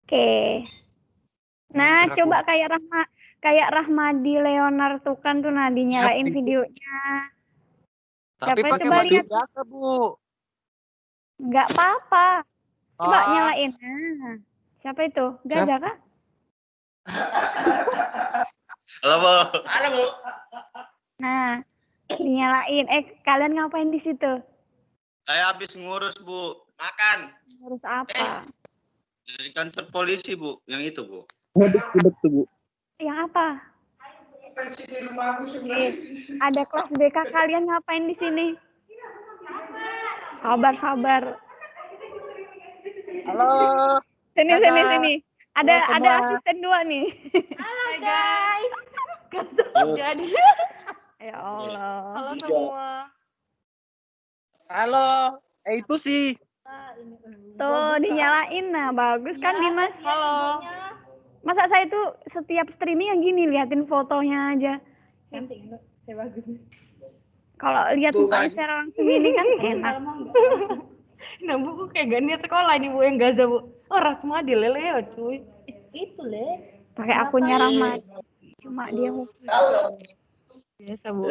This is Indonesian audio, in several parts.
Oke. Nah, coba kayak Rahmadi Leonard tuh kan tuh dinyalain videonya. Tapi Siapa pakai coba baju lihat? biasa, Bu. Enggak apa-apa. Coba nyalain. Nah, siapa itu? Gaza kah? Halo, Bu. Halo, Bu. Nah, dinyalain. Kalian ngapain di situ? Saya habis ngurus, Bu. Makan. Ngurus apa? Dari kantor polisi, Bu. Yang itu, Bu. Ngedek tuh, Bu. Yang apa? Ada kelas BK, kalian ngapain di sini? Sabar. Halo. Sini. Ada semua. asisten 2 nih. Halo guys. Jadi. Ya Allah. Halo semua. Halo. Itu sih. Tuh dinyalain. Nah, bagus kan Dimas? Halo. Masa saya tuh setiap streaming yang gini liatin fotonya aja. Cantik, saya bagus. Kalau lihat mukanya secara langsung ini kan enak. Nah, Bu kayak gak niat sekolah ini Bu yang Gaza, Bu. Oh, Rasmadi Leo, cuy. Itu, Le. Pakai akunnya Rahmat. Cuma dia Biasa, Bu.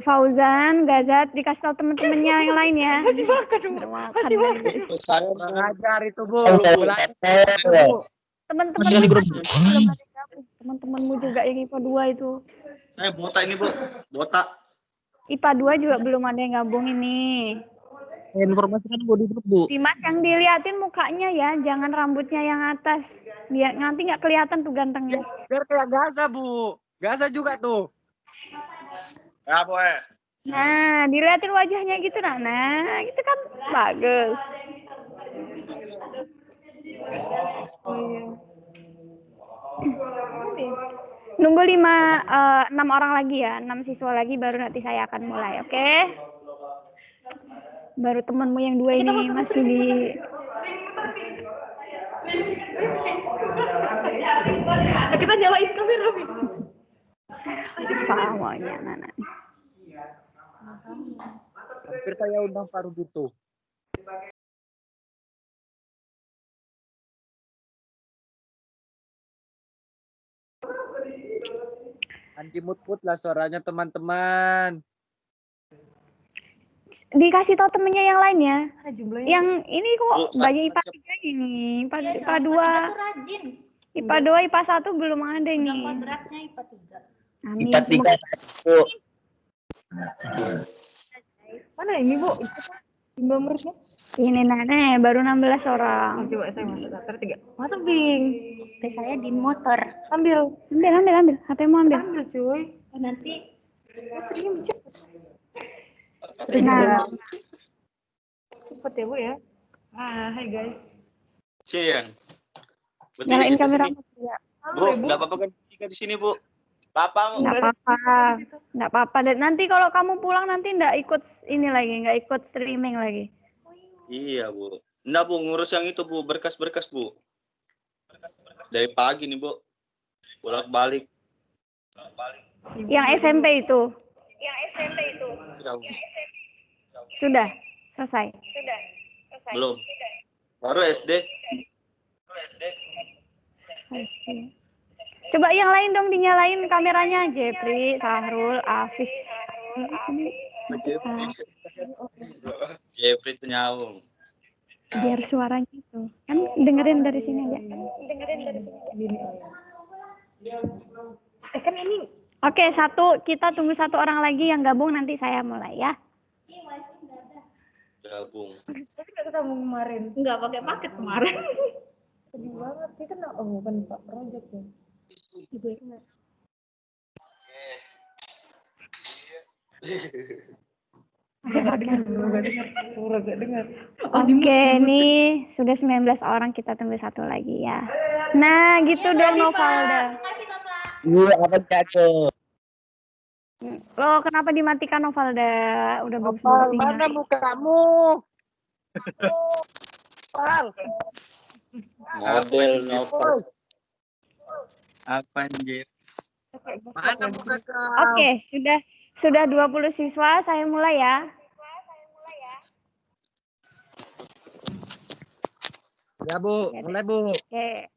Fauzan, Gazat dikasih tahu temen-temennya yang lain ya. Masih makan, Bu. Masih makan. Saya Ngajar itu, Bu. Teman-temanmu juga yang IPA 2 itu. Botak ini, Bu. Botak. IPA 2 juga belum ada yang gabung ini. Informasikan Bu di grup, Bu. Dimas yang diliatin mukanya ya, jangan rambutnya yang atas. Biar nanti nggak kelihatan tuh gantengnya. Biar kayak Gaza, Bu. Gaza juga tuh. Ya, Bu. Nah, diliatin wajahnya gitu nah gitu kan bagus. Nunggu 6 orang lagi ya, 6 siswa lagi baru nanti saya akan mulai, oke? Baru temanmu yang 2 ini masih di Kita nyalain kamera, Bu. Pamanya Nana. Hampir saya undang Paru gitu. Anti mut lah suaranya teman-teman. Dikasih tahu temennya yang lainnya. Jumlahnya. Yang ini kok banyak IPA 3 ini. IPA 2. IPA 2, IPA 1 belum ada ini. Beratnya IPA 3. Amin. IPA 3. Mana ini, Bu? Nomornya? Ini Nana baru 16 orang. Coba saya masuk daftar 3. Masa Bing? Saya di motor. Ambil. HP-mu ambil. Ambil, cuy. Nanti Sering cepet. Nah, Cepet ya, Bu ya. Hai guys. Siang. nyalain kamera ya. Bu, enggak apa-apa kan kita di sini, Bu. Papa. Nggak apa-apa. Dan nanti kalau kamu pulang nanti nggak ikut streaming lagi. Iya, Bu. Enggak, Bu, ngurus yang itu, Bu, berkas-berkas, Bu. Dari pagi nih, Bu. Bolak-balik. Yang SMP itu. Ya, Bu. Sudah selesai. Belum. Baru SD. Coba yang lain dong dinyalain kameranya, Jepri, Sahrul, Afif. Jepri itu nyaung. Biar suaranya itu. Kan dengerin dari sini aja. Kan ini. Oke, kita tunggu 1 orang lagi yang gabung, nanti saya mulai ya. Gabung. Tapi nggak ketemu kemarin. Nggak pakai paket kemarin. Sedih banget. Kita bukan Pak Project ya. Ibu itu nggak dengar. Oke, nih sudah 19 orang, kita tunggu 1 lagi ya. Nah, gitu dong Novalda. Iya, apa cakep. Loh, kenapa dimatikan Novalda? Udah Mana bagus-bagus tinggal. mukamu? Model Novel. Apa anjir? Mana muka kau? Oke, sudah 20 siswa, saya mulai ya. Ya, Bu. Mulai, Bu. Oke.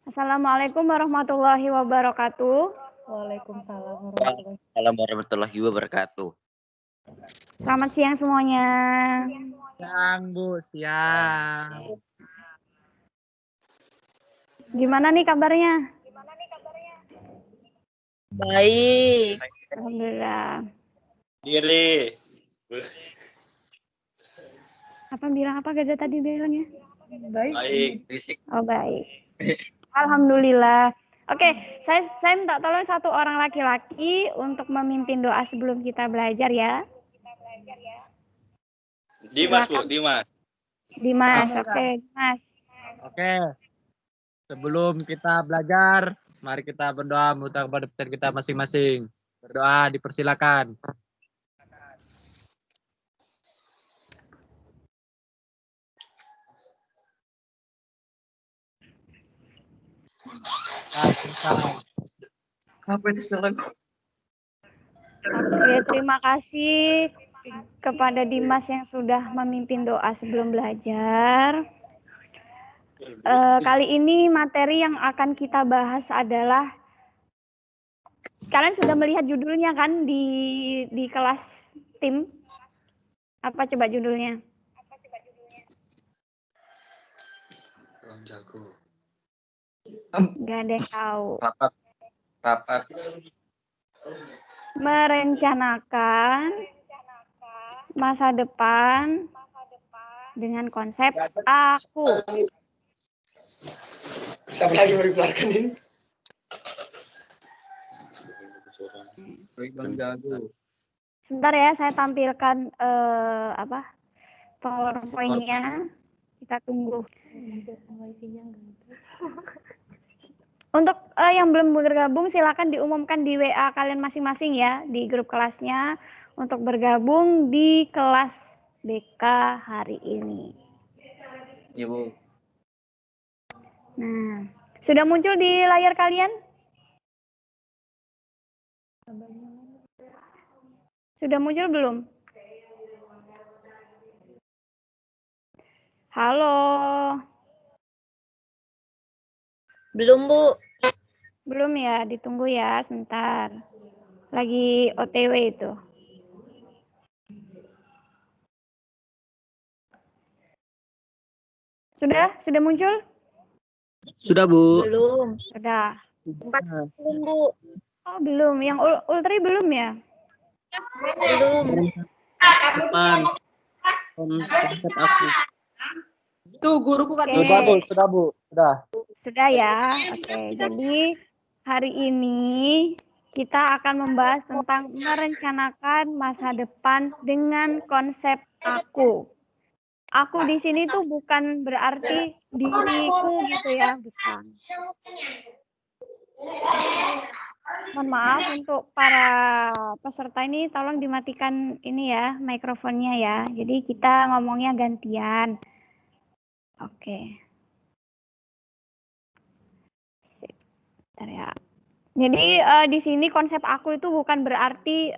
Assalamualaikum warahmatullahi wabarakatuh. Waalaikumsalam Warahmatullahi wabarakatuh. Selamat siang semuanya. Siang, Bu. Siang. Gimana nih kabarnya? Baik. Alhamdulillah. Diri. Apa Gaza tadi bilangnya? Baik. Risik. Oh, baik. Alhamdulillah. Oke, saya minta tolong satu orang laki-laki untuk memimpin doa sebelum kita belajar ya. Dimas, Bu. Silakan. Dimas. Dimas, oke, Dimas. Oke. Sebelum kita belajar, mari kita berdoa meminta kepada Tuhan kita masing-masing. Berdoa dipersilakan. Apa itu salah? Oke, terima kasih kepada Dimas yang sudah memimpin doa sebelum belajar. Kali ini materi yang akan kita bahas adalah, kalian sudah melihat judulnya kan di kelas tim? Apa coba judulnya? Orang jago. Gak ada yang tahu. Rapat. Merencanakan masa depan dengan konsep aku. Siapa lagi mau dikeluarkan ini? Bang jago. Sebentar ya, saya tampilkan PowerPoint-nya. Kita tunggu. Untuk yang belum bergabung, silakan diumumkan di WA kalian masing-masing ya, di grup kelasnya, untuk bergabung di kelas BK hari ini. Ya, Bu. Nah, sudah muncul di layar kalian? Sudah muncul belum? Halo. Belum, Bu. Belum ya, ditunggu ya sebentar. Lagi OTW itu. Sudah muncul? Sudah, Bu. Belum. Sudah. Belum, Bu. Oh, belum. Yang Ultri belum ya? Belum. Depan. Konsep aku. Tuh, guruku Oke. Sudah, Bu. Sudah, Bu. Sudah. Sudah ya. Oke, jadi hari ini kita akan membahas tentang merencanakan masa depan dengan konsep aku. Aku di sini tuh bukan berarti diriku gitu ya, bukan. Mohon maaf untuk para peserta ini, tolong dimatikan ini ya, mikrofonnya ya. Jadi kita ngomongnya gantian. Oke. Sip. Bentar ya. Jadi di sini konsep aku itu bukan berarti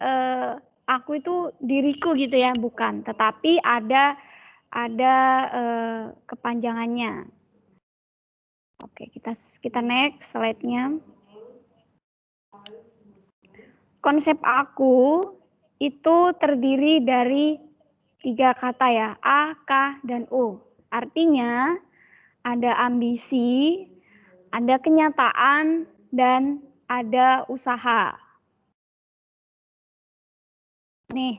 aku itu diriku gitu ya, bukan. Tetapi ada kepanjangannya. Oke, kita next slide-nya. Konsep aku itu terdiri dari 3 kata ya, A, K, dan U. Artinya ada ambisi, ada kenyataan, dan ada usaha. Nih,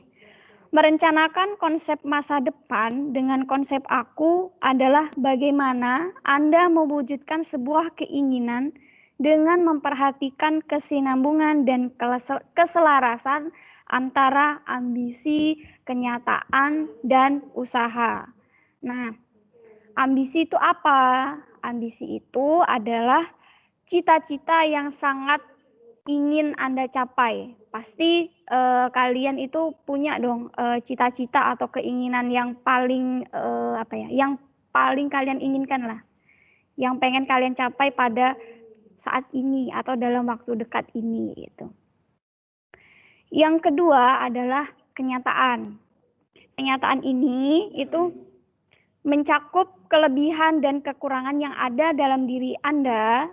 merencanakan konsep masa depan dengan konsep aku adalah bagaimana Anda mewujudkan sebuah keinginan dengan memperhatikan kesinambungan dan keselarasan antara ambisi, kenyataan, dan usaha. Nah, ambisi itu apa? Ambisi itu adalah cita-cita yang sangat ingin Anda capai. Pasti kalian itu punya dong cita-cita atau keinginan yang paling yang paling kalian inginkan lah. Yang pengen kalian capai pada saat ini atau dalam waktu dekat ini gitu. Yang kedua adalah kenyataan. Kenyataan ini itu mencakup kelebihan dan kekurangan yang ada dalam diri Anda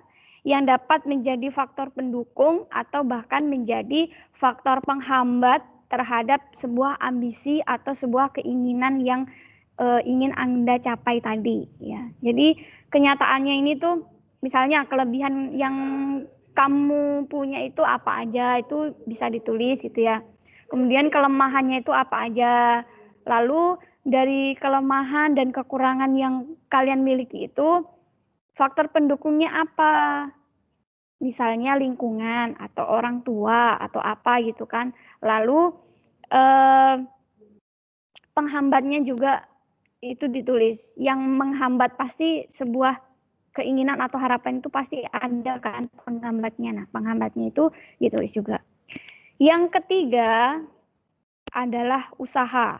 yang dapat menjadi faktor pendukung atau bahkan menjadi faktor penghambat terhadap sebuah ambisi atau sebuah keinginan yang ingin Anda capai tadi ya. Jadi kenyataannya ini tuh misalnya kelebihan yang kamu punya itu apa aja, itu bisa ditulis gitu ya. Kemudian kelemahannya itu apa aja. Lalu dari kelemahan dan kekurangan yang kalian miliki itu faktor pendukungnya apa? Misalnya lingkungan atau orang tua atau apa gitu kan. Lalu penghambatnya juga itu ditulis. Yang menghambat pasti sebuah keinginan atau harapan itu pasti ada kan penghambatnya. Nah, penghambatnya itu ditulis juga. Yang ketiga adalah usaha.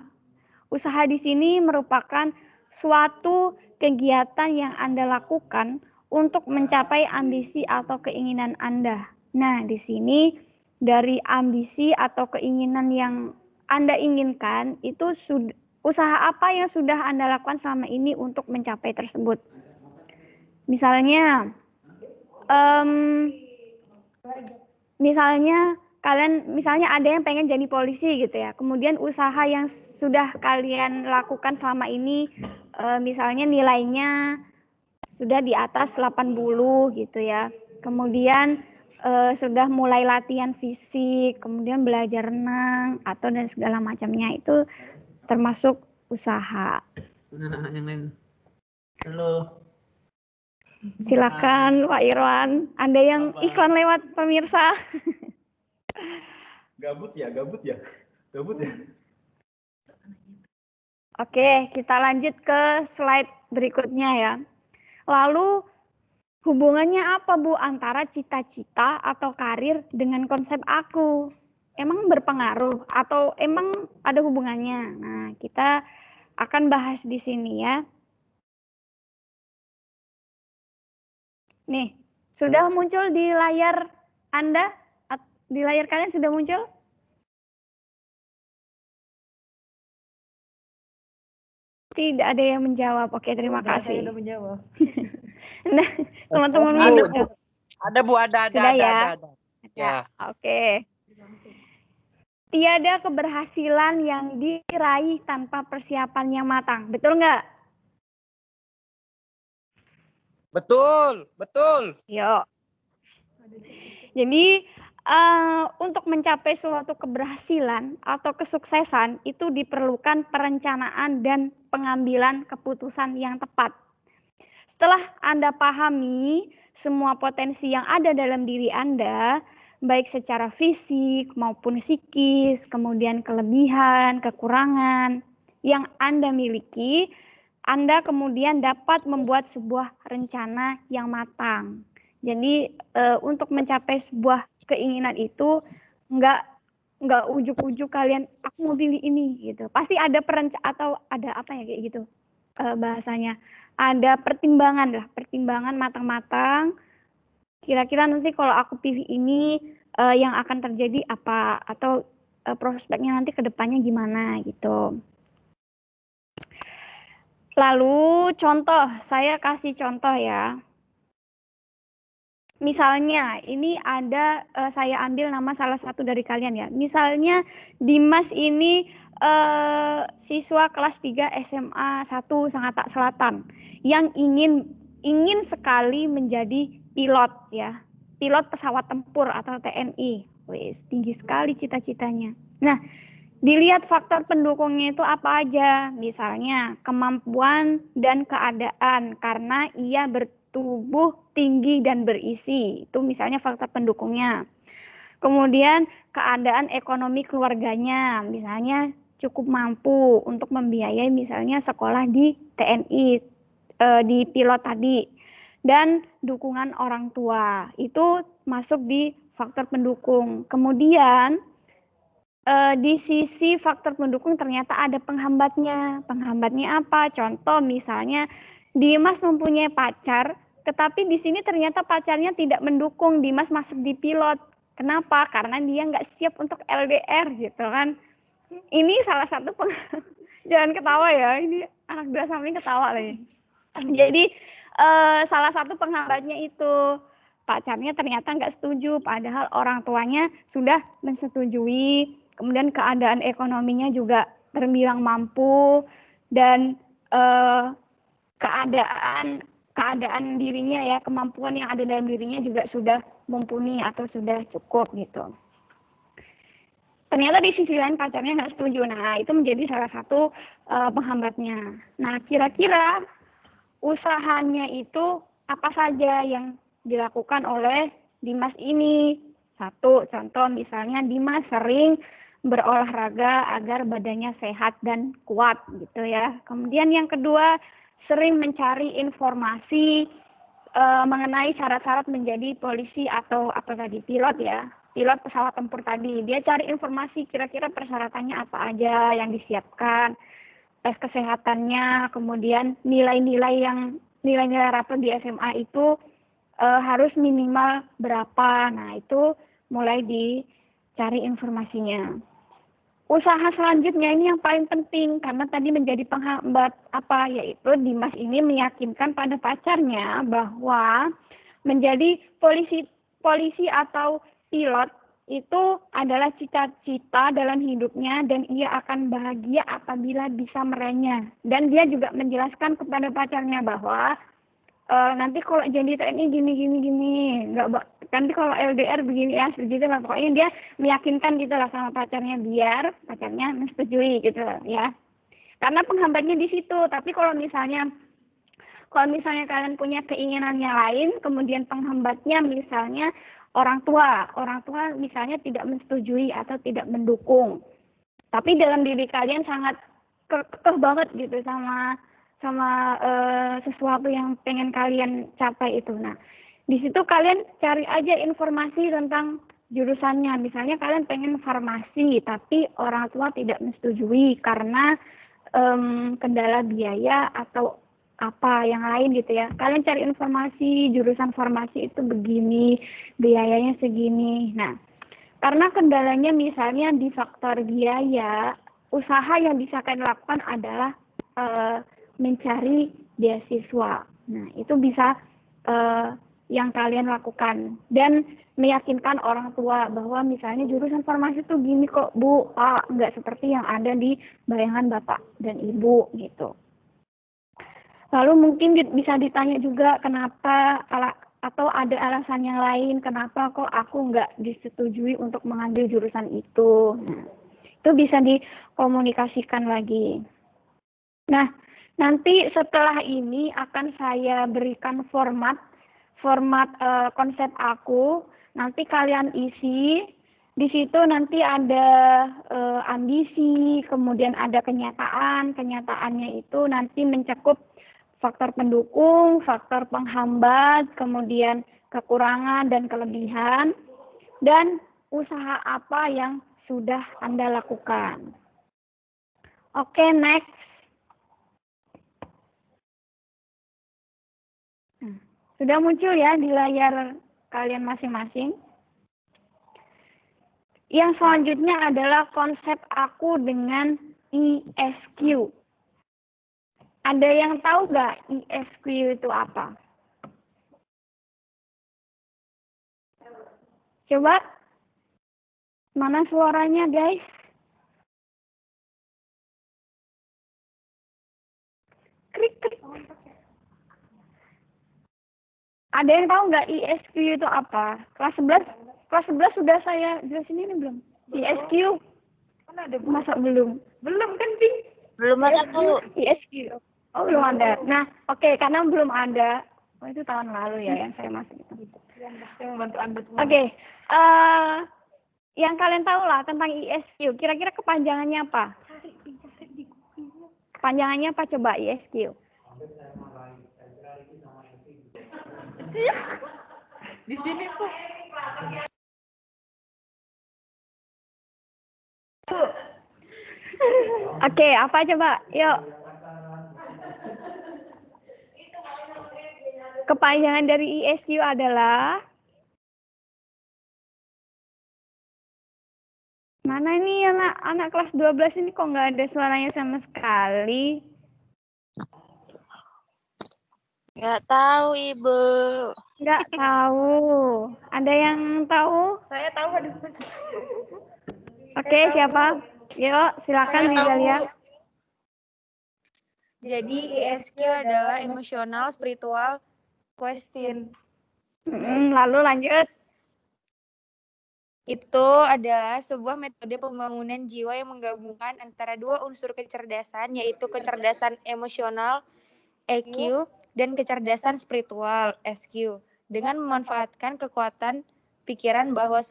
Usaha di sini merupakan suatu kegiatan yang Anda lakukan untuk mencapai ambisi atau keinginan Anda. Nah, di sini dari ambisi atau keinginan yang Anda inginkan itu usaha apa yang sudah Anda lakukan selama ini untuk mencapai tersebut. Misalnya, misalnya ada yang pengen jadi polisi gitu ya. Kemudian usaha yang sudah kalian lakukan selama ini misalnya nilainya sudah di atas 80 gitu ya. Kemudian sudah mulai latihan fisik, kemudian belajar renang atau dan segala macamnya itu termasuk usaha. Anak-anak yang lain. Halo. Silakan Pak Irwan. Anda yang iklan lewat pemirsa. Gabut ya. Oke, kita lanjut ke slide berikutnya ya. Lalu hubungannya apa Bu antara cita-cita atau karir dengan konsep aku? Emang berpengaruh atau emang ada hubungannya? Nah, kita akan bahas di sini ya. Nih, sudah muncul di layar Anda? Di layar kalian sudah muncul? Tidak ada yang menjawab. Oke, terima kasih. Saya udah menjawab. Nah, teman-teman Ada Bu, ada. Sudah ya? Ada. Ya. Oke. Tiada keberhasilan yang diraih tanpa persiapan yang matang. Betul nggak? Betul. Yuk. Jadi untuk mencapai suatu keberhasilan atau kesuksesan itu diperlukan perencanaan dan pengambilan keputusan yang tepat. Setelah Anda pahami semua potensi yang ada dalam diri Anda, baik secara fisik maupun psikis, kemudian kelebihan, kekurangan yang Anda miliki, Anda kemudian dapat membuat sebuah rencana yang matang. Jadi untuk mencapai sebuah keinginan itu nggak ujuk-ujuk kalian aku mau pilih ini gitu. Pasti ada atau ada apa ya kayak gitu bahasanya. Ada pertimbangan matang-matang. Kira-kira nanti kalau aku pilih ini yang akan terjadi apa atau prospeknya nanti ke depannya gimana gitu. Lalu saya kasih contoh ya. Misalnya ini ada saya ambil nama salah satu dari kalian ya. Misalnya Dimas ini siswa kelas 3 SMA 1 Sangatta Selatan yang ingin sekali menjadi pilot ya. Pilot pesawat tempur atau TNI. Wis, tinggi sekali cita-citanya. Nah, dilihat faktor pendukungnya itu apa aja. Misalnya kemampuan dan keadaan karena ia bertubuh tinggi dan berisi. Itu misalnya faktor pendukungnya. Kemudian keadaan ekonomi keluarganya, misalnya cukup mampu untuk membiayai misalnya sekolah di TNI, di pilot tadi. Dan dukungan orang tua, itu masuk di faktor pendukung. Kemudian di sisi faktor pendukung ternyata ada penghambatnya. Penghambatnya apa? Contoh misalnya Dimas mempunyai pacar, tetapi di sini ternyata pacarnya tidak mendukung Dimas masuk di pilot. Kenapa? Karena dia nggak siap untuk LDR gitu kan. Ini salah satu jangan ketawa ya, ini Anak 2 samping ketawa lagi. Jadi salah satu penghambatnya itu pacarnya ternyata nggak setuju, padahal orang tuanya sudah menyetujui. Kemudian keadaan ekonominya juga terbilang mampu dan keadaan dirinya ya, kemampuan yang ada dalam dirinya juga sudah mumpuni atau sudah cukup gitu. Ternyata di sisi lain pacarnya nggak setuju. Nah, itu menjadi salah satu penghambatnya. Nah, kira-kira usahanya itu apa saja yang dilakukan oleh Dimas ini? Satu, contoh misalnya Dimas sering berolahraga agar badannya sehat dan kuat gitu ya. Kemudian yang kedua, sering mencari informasi mengenai syarat-syarat menjadi polisi atau apa tadi, pilot ya. Pilot pesawat tempur tadi. Dia cari informasi kira-kira persyaratannya apa aja yang disiapkan, tes kesehatannya, kemudian nilai-nilai rapor di SMA itu harus minimal berapa. Nah, itu mulai dicari informasinya. Usaha selanjutnya ini yang paling penting karena tadi menjadi penghambat apa, yaitu Dimas ini meyakinkan pada pacarnya bahwa menjadi polisi atau pilot itu adalah cita-cita dalam hidupnya dan ia akan bahagia apabila bisa meraihnya. Dan dia juga menjelaskan kepada pacarnya bahwa nanti kalau jadi TNI gini, nanti kalau LDR begini ya, begitu lah. Pokoknya dia meyakinkan gitu lah sama pacarnya biar pacarnya menyetujui gitu ya. Karena penghambatnya di situ. Tapi kalau misalnya kalian punya keinginan yang lain, kemudian penghambatnya misalnya orang tua misalnya tidak menyetujui atau tidak mendukung. Tapi dalam diri kalian sangat kekeh banget gitu sama sesuatu yang pengen kalian capai itu. Nah, di situ kalian cari aja informasi tentang jurusannya. Misalnya kalian pengen farmasi, tapi orang tua tidak menyetujui karena kendala biaya atau apa yang lain gitu ya. Kalian cari informasi jurusan farmasi itu begini, biayanya segini. Nah, karena kendalanya misalnya di faktor biaya, usaha yang bisa kalian lakukan adalah mencari beasiswa. Nah, itu bisa yang kalian lakukan dan meyakinkan orang tua bahwa misalnya jurusan farmasi itu gini kok Bu, nggak seperti yang ada di bayangan Bapak dan Ibu gitu. Lalu mungkin bisa ditanya juga kenapa atau ada alasan yang lain kenapa kok aku nggak disetujui untuk mengambil jurusan itu. Nah, itu bisa dikomunikasikan lagi. Nah, nanti setelah ini akan saya berikan format konsep aku. Nanti kalian isi. Di situ nanti ada ambisi, kemudian ada kenyataan. Kenyataannya itu nanti mencakup faktor pendukung, faktor penghambat, kemudian kekurangan dan kelebihan, dan usaha apa yang sudah Anda lakukan. Oke, next. Sudah muncul ya di layar kalian masing-masing. Yang selanjutnya adalah konsep aku dengan ISQ. Ada yang tahu nggak ISQ itu apa? Coba, mana suaranya guys? Krik, krik. Ada yang tahu nggak ISQ itu apa? Kelas 11 sudah saya jelasin ini belum? ISQ? Mana ada? Masa belum? Belum kan, Ping? Belum ada tuh. ISQ. Oh, belum ada. Nah, oke, karena belum ada. Oh, itu tahun lalu ya yang saya masuk itu. Oke. Yang kalian tahu lah tentang ISQ. Kira-kira kepanjangannya apa? Kepanjangannya apa coba ISQ? Di sini tuh. Oke, apa coba? Yuk. Kepanjangan dari ISQ adalah mana ini anak kelas 12 ini kok nggak ada suaranya sama sekali? Nggak tahu, Ibu. Nggak tahu. Ada yang tahu? Saya tahu ada. Oke, siapa? Yuk, silakan Saya tahu, Zizalia. Bu. Jadi ESQ adalah emosional, spiritual, question. Lalu lanjut. Itu adalah sebuah metode pembangunan jiwa yang menggabungkan antara dua unsur kecerdasan, yaitu kecerdasan emosional EQ dan kecerdasan spiritual SQ, dengan memanfaatkan kekuatan pikiran bawah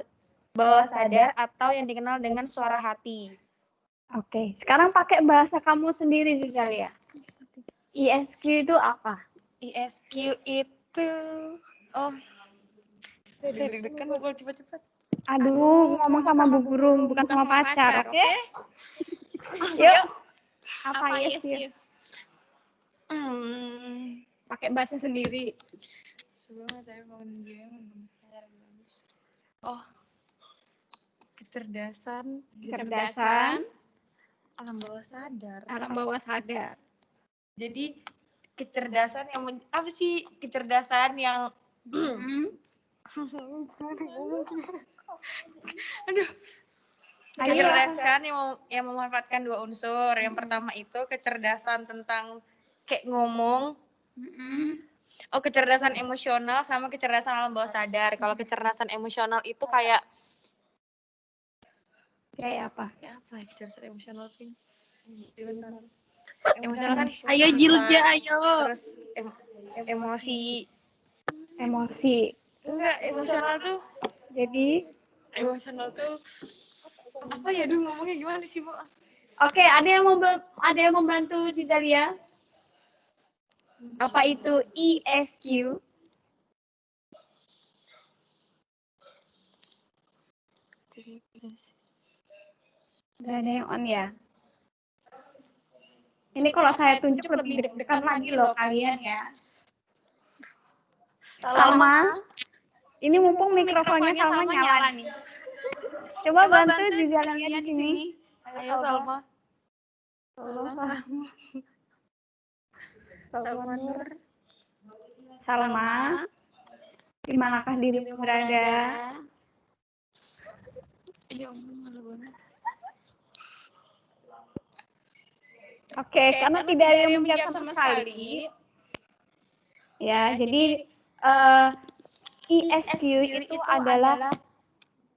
sadar atau yang dikenal dengan suara hati. Oke, sekarang pakai bahasa kamu sendiri Zizalia. ISQ itu apa? ISQ itu, saya deg-degan mau cepat-cepat. Aduh, ngomong sama Bu Guru, bukan sama pacar, oke? Yuk. Apa ISQ? Pakai bahasa sendiri. Kecerdasan alam bawah sadar. Alam bawah sadar. Jadi kecerdasan yang apa sih kecerdasan yang kecerdasan yang memanfaatkan dua unsur. Yang pertama itu kecerdasan tentang kayak ngomong. Kecerdasan emosional sama kecerdasan alam bawah sadar. Kalau kecerdasan emosional itu kayak apa? Ya apa kecerdasan emosional sih? Emosional kan ayo Jilja ayo. Terus emosi. Enggak, emosional tuh. Jadi Emosional tuh apa ya, ngomongnya gimana sih, Bu? Oke, ada yang membantu Zizalia? Apa itu ISQ? Gak ada yang on ya? Ini kalau saya tunjuk lebih deg-degan lagi loh kalian ya. Salma, ini mumpung mikrofonnya Salma nyala nih. Coba bantu Zizalia di sini. Ayo Salma. Salma, di manakah dirimu berada? Ya ampun, malu banget. Oke, karena tidak ada yang menjawab sama sekali. Ya, jadi ISQ itu adalah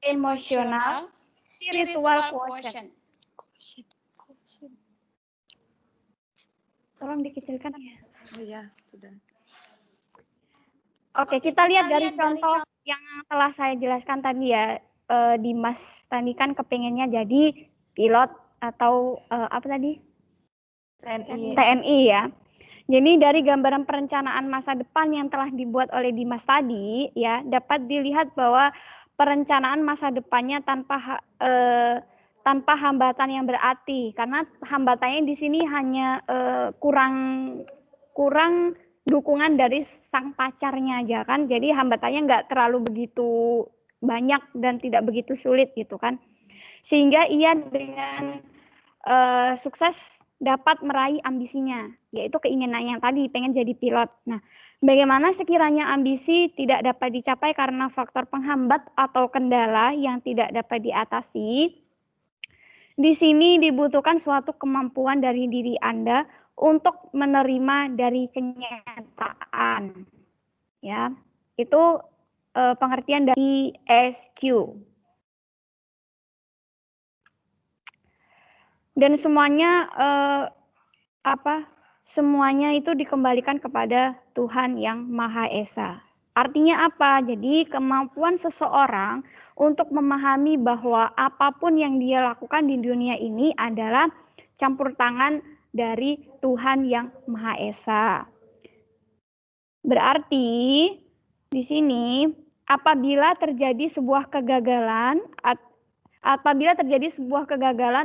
emotional spiritual quotient. Tolong dikecilkan ya. Oh ya, sudah. Oke, kita lihat dari contoh yang telah saya jelaskan tadi ya. Dimas tadi kan kepengennya jadi pilot atau apa tadi? TNI ya. Jadi dari gambaran perencanaan masa depan yang telah dibuat oleh Dimas tadi ya, dapat dilihat bahwa perencanaan masa depannya tanpa hambatan yang berarti, karena hambatannya di sini hanya kurang dukungan dari sang pacarnya aja kan. Jadi hambatannya nggak terlalu begitu banyak dan tidak begitu sulit gitu kan. Sehingga ia dengan sukses dapat meraih ambisinya, yaitu keinginan yang tadi pengen jadi pilot. Nah, bagaimana sekiranya ambisi tidak dapat dicapai karena faktor penghambat atau kendala yang tidak dapat diatasi? Di sini dibutuhkan suatu kemampuan dari diri Anda untuk menerima dari kenyataan. Ya, itu pengertian dari SQ. Dan semuanya semuanya itu dikembalikan kepada Tuhan yang Maha Esa. Artinya apa? Jadi kemampuan seseorang untuk memahami bahwa apapun yang dia lakukan di dunia ini adalah campur tangan dari Tuhan yang Maha Esa. Berarti di sini apabila terjadi sebuah kegagalan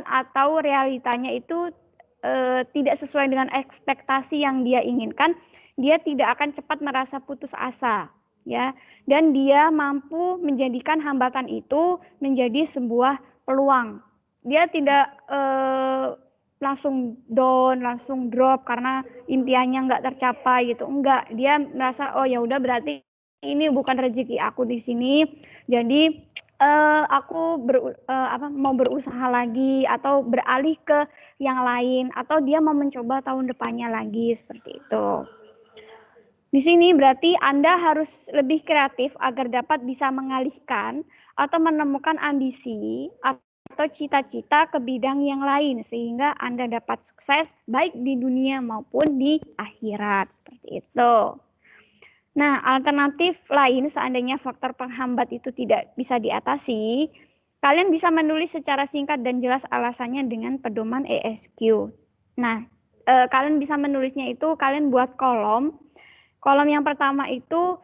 atau realitanya itu tidak sesuai dengan ekspektasi yang dia inginkan, dia tidak akan cepat merasa putus asa, ya. Dan dia mampu menjadikan hambatan itu menjadi sebuah peluang. Dia tidak langsung down, langsung drop karena impiannya nggak tercapai gitu. Enggak, dia merasa oh ya udah berarti ini bukan rezeki aku di sini. Jadi aku mau berusaha lagi atau beralih ke yang lain atau dia mau mencoba tahun depannya lagi seperti itu. Di sini berarti Anda harus lebih kreatif agar dapat bisa mengalihkan atau menemukan ambisi atau cita-cita ke bidang yang lain sehingga Anda dapat sukses baik di dunia maupun di akhirat seperti itu. Nah, alternatif lain seandainya faktor penghambat itu tidak bisa diatasi, kalian bisa menulis secara singkat dan jelas alasannya dengan pedoman ESQ. Nah, kalian bisa menulisnya itu kalian buat kolom. Kolom yang pertama itu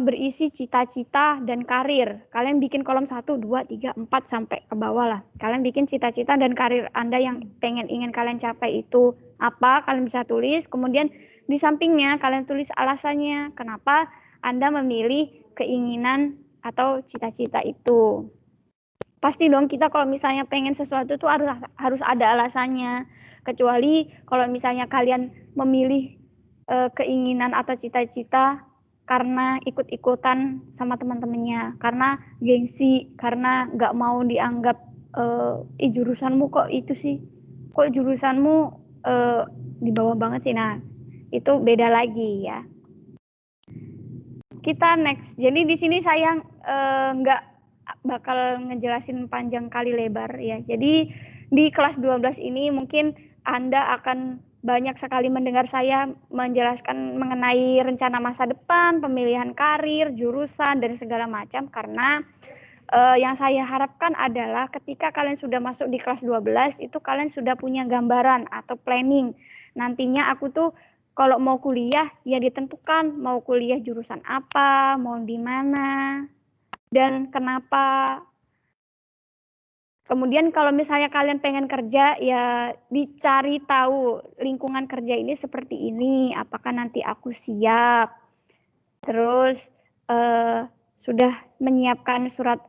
berisi cita-cita dan karir. Kalian bikin kolom 1, 2, 3, 4 sampai ke bawah lah. Kalian bikin cita-cita dan karir Anda yang ingin kalian capai itu apa, kalian bisa tulis. Kemudian di sampingnya kalian tulis alasannya kenapa Anda memilih keinginan atau cita-cita itu. Pasti dong kita kalau misalnya pengen sesuatu tuh harus ada alasannya. Kecuali kalau misalnya kalian memilih keinginan atau cita-cita karena ikut-ikutan sama teman-temannya, karena gengsi, karena nggak mau dianggap jurusanmu kok itu sih, kok jurusanmu di bawah banget sih. Nah, itu beda lagi ya. Kita next. Jadi di sini saya nggak bakal ngejelasin panjang kali lebar ya. Jadi di kelas 12 ini mungkin Anda akan banyak sekali mendengar saya menjelaskan mengenai rencana masa depan, pemilihan karir, jurusan, dan segala macam karena yang saya harapkan adalah ketika kalian sudah masuk di kelas 12 itu kalian sudah punya gambaran atau planning. Nantinya aku tuh kalau mau kuliah ya ditentukan mau kuliah jurusan apa, mau di mana, dan kenapa. Kemudian kalau misalnya kalian pengen kerja ya dicari tahu lingkungan kerja ini seperti ini, apakah nanti aku siap. Terus sudah menyiapkan surat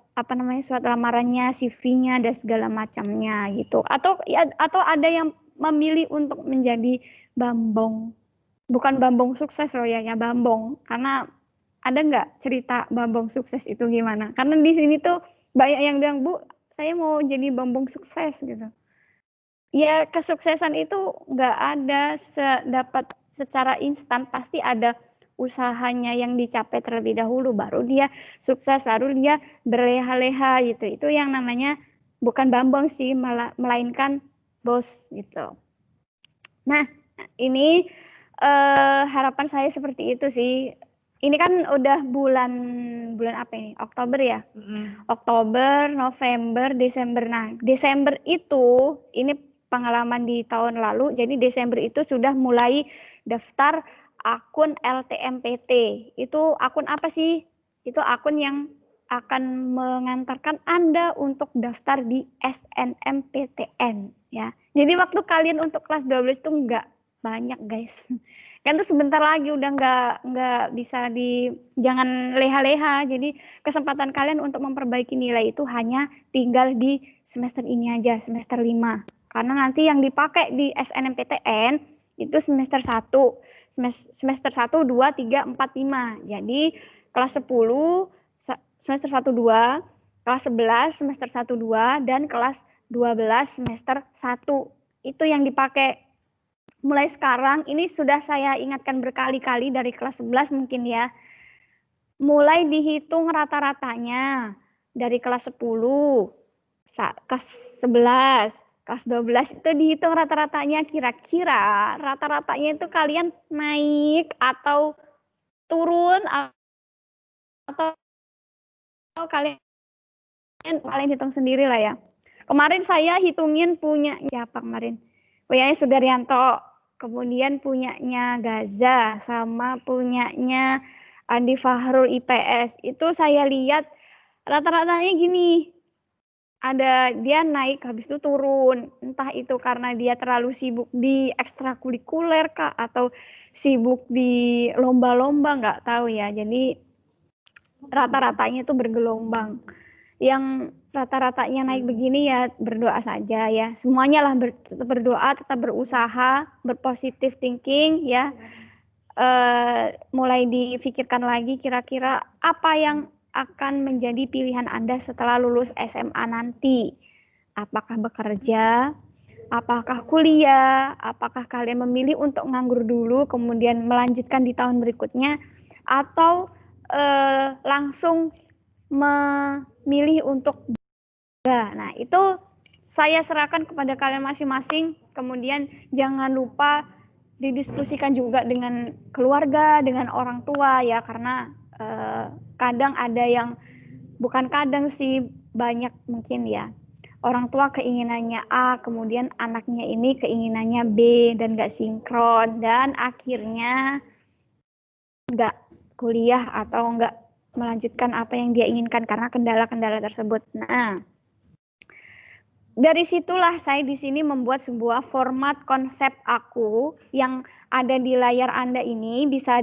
surat lamarannya, CV-nya dan segala macamnya gitu. Atau ada yang memilih untuk menjadi bambong. Bukan bambong sukses loh ya bambong. Karena ada nggak cerita bambong sukses itu gimana? Karena di sini tuh banyak yang bilang, Bu, saya mau jadi bambong sukses gitu. Ya kesuksesan itu nggak ada dapat secara instan, pasti ada usahanya yang dicapai terlebih dahulu, baru dia sukses, lalu dia berleha-leha gitu. Itu yang namanya bukan bambang sih, melainkan bos gitu. Nah, ini harapan saya seperti itu sih. Ini kan udah bulan apa ini? Oktober ya? Oktober, November, Desember. Nah, Desember itu ini pengalaman di tahun lalu. Jadi Desember itu sudah mulai daftar akun LTMPT. Itu akun apa sih? Itu akun yang akan mengantarkan Anda untuk daftar di SNMPTN ya. Jadi waktu kalian untuk kelas 12 itu enggak banyak, guys. Kan tuh sebentar lagi udah nggak bisa jangan leha-leha. Jadi kesempatan kalian untuk memperbaiki nilai itu hanya tinggal di semester ini aja, semester 5. Karena nanti yang dipakai di SNMPTN itu semester 1. Semester 1, 2, 3, 4, 5. Jadi kelas 10 semester 1, 2, kelas 11 semester 1, 2, dan kelas 12 semester 1. Itu yang dipakai. Mulai sekarang, ini sudah saya ingatkan berkali-kali dari kelas 11 mungkin ya. Mulai dihitung rata-ratanya dari kelas 10, kelas 11, kelas 12 itu dihitung rata-ratanya, kira-kira rata-ratanya itu kalian naik atau turun atau kalian hitung sendiri lah ya. Kemarin saya hitungin punya siapa kemarin? Punyanya Sudaryanto, kemudian punyanya Gaza, sama punyanya Andi Fahrul IPS. Itu saya lihat rata-ratanya gini, ada dia naik habis itu turun. Entah itu karena dia terlalu sibuk di ekstrakurikuler kah atau sibuk di lomba-lomba, nggak tahu ya. Jadi rata-ratanya itu bergelombang. Yang rata-ratanya naik begini ya berdoa saja ya. Semuanya lah tetap berdoa, tetap berusaha, berpositif thinking ya. Mulai difikirkan lagi kira-kira apa yang akan menjadi pilihan Anda setelah lulus SMA nanti. Apakah bekerja, apakah kuliah, apakah kalian memilih untuk nganggur dulu kemudian melanjutkan di tahun berikutnya, atau langsung memilih untuk nah, itu saya serahkan kepada kalian masing-masing. Kemudian jangan lupa didiskusikan juga dengan keluarga, dengan orang tua ya, karena kadang ada yang, bukan kadang sih, banyak mungkin ya, orang tua keinginannya A, kemudian anaknya ini keinginannya B, dan nggak sinkron, dan akhirnya nggak kuliah atau nggak melanjutkan apa yang dia inginkan karena kendala-kendala tersebut. Nah, dari situlah saya di sini membuat sebuah format konsep aku yang ada di layar Anda ini, bisa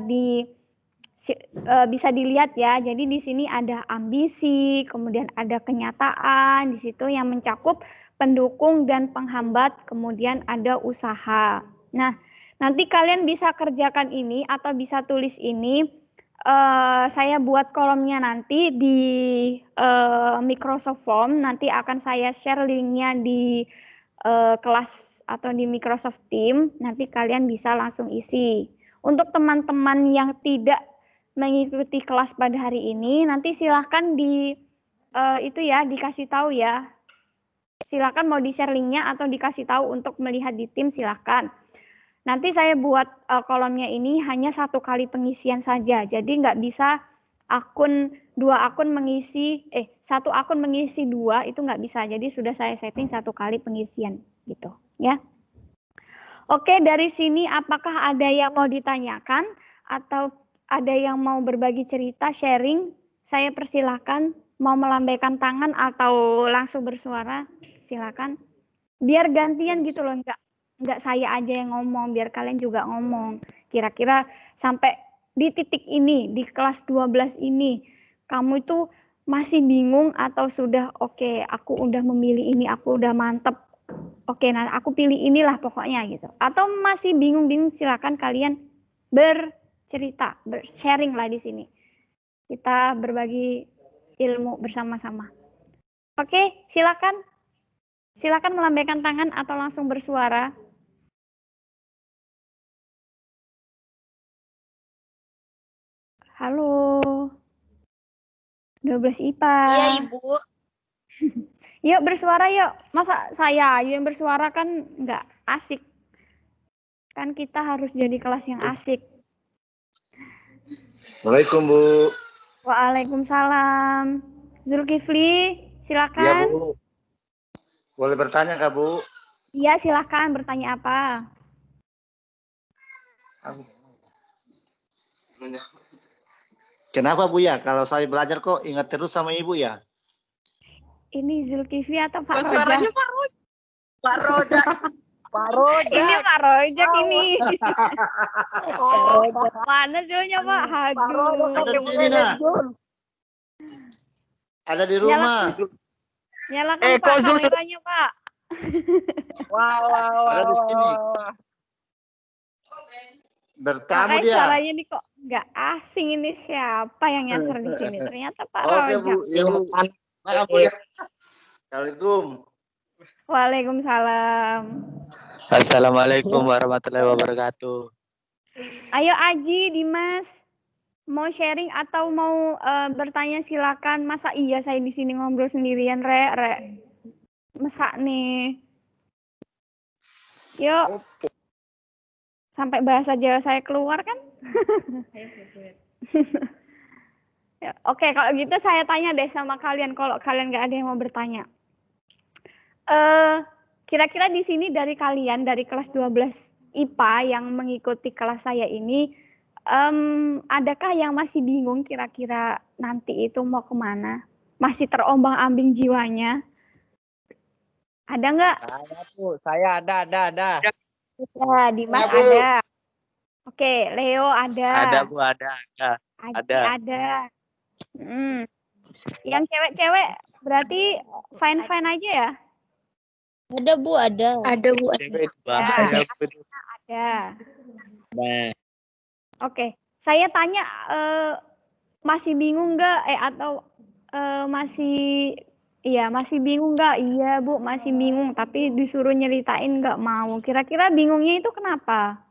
dilihat ya. Jadi di sini ada ambisi, kemudian ada kenyataan di situ yang mencakup pendukung dan penghambat, kemudian ada usaha. Nah, nanti kalian bisa kerjakan ini atau bisa tulis ini. Saya buat kolomnya nanti di Microsoft Form, nanti akan saya share linknya di kelas atau di Microsoft Teams, nanti kalian bisa langsung isi. Untuk teman-teman yang tidak mengikuti kelas pada hari ini, nanti silahkan dikasih tahu ya. Silahkan mau di-share linknya atau dikasih tahu untuk melihat di tim, silahkan. Nanti saya buat kolomnya ini hanya 1 kali pengisian saja, jadi nggak bisa 1 akun mengisi 2, itu nggak bisa. Jadi sudah saya setting 1 kali pengisian gitu ya. Oke, dari sini apakah ada yang mau ditanyakan atau ada yang mau berbagi cerita, sharing? Saya persilahkan, mau melambaikan tangan atau langsung bersuara, silakan. Biar gantian gitu loh, nggak saya aja yang ngomong, biar kalian juga ngomong. Kira-kira sampai di titik ini, di kelas 12 ini, kamu itu masih bingung atau sudah oke, aku udah memilih ini, aku udah mantep. Oke, nah aku pilih inilah pokoknya gitu. Atau masih bingung-bingung, silakan kalian bercerita, sharing lah di sini. Kita berbagi ilmu bersama-sama. Oke, silakan. Silakan melambaikan tangan atau langsung bersuara. Halo. 12 IPA. Iya, Ibu. Yuk bersuara yuk. Masa saya yang bersuara kan nggak asik. Kan kita harus jadi kelas yang asik. Assalamualaikum, Bu. Waalaikumsalam. Zulkifli, silakan. Iya, Bu. Boleh bertanya, Kak, Bu? Iya, silakan. Bertanya apa? Kenapa, Bu, ya? Kalau saya belajar kok ingat terus sama Ibu ya? Ini Zulkifli atau Pak Rojak? Suaranya Pak Rojak. Pak Rojak. Pak Rojak. Ini Pak Rojak ini. Mana Zulnya, Pak? Aduh. Ada di sini, nah. Ada di rumah. Nyalakan Pak kameranya, Pak. Wow. Ada di sini. Bertamu Makanya dia. suaranya ini kok nggak asing, ini siapa yang nyasar di sini? Ternyata Pak Oke, Rojak. Bu. Iya, Bu. Maaf, Bu. Assalamualaikum. Waalaikumsalam. Assalamualaikum warahmatullahi wabarakatuh. Ayo Aji, Dimas, mau sharing atau mau bertanya silakan. Masa iya saya di sini ngobrol sendirian, Re? Masa nih. Yuk. Sampai bahasa Jawa saya keluar kan? Oke, kalau gitu saya tanya deh sama kalian, kalau kalian nggak ada yang mau bertanya. Kira-kira di sini dari kalian, dari kelas 12 IPA yang mengikuti kelas saya ini, adakah yang masih bingung kira-kira nanti itu mau kemana? Masih terombang-ambing jiwanya? Ada nggak? Ada, Bu. Saya ada. Ya, Dimas ada. Oke, Leo ada. Ada, Bu, ada. Aji ada. Yang cewek-cewek Berarti fine-fine aja ya? Ada Bu, ada. Ada Bu. Cewek itu bahaya. Ada. Nah, Oke, saya tanya masih bingung nggak? Atau masih bingung nggak? Iya Bu, masih bingung. Tapi disuruh nyeritain nggak mau. Kira-kira bingungnya itu kenapa?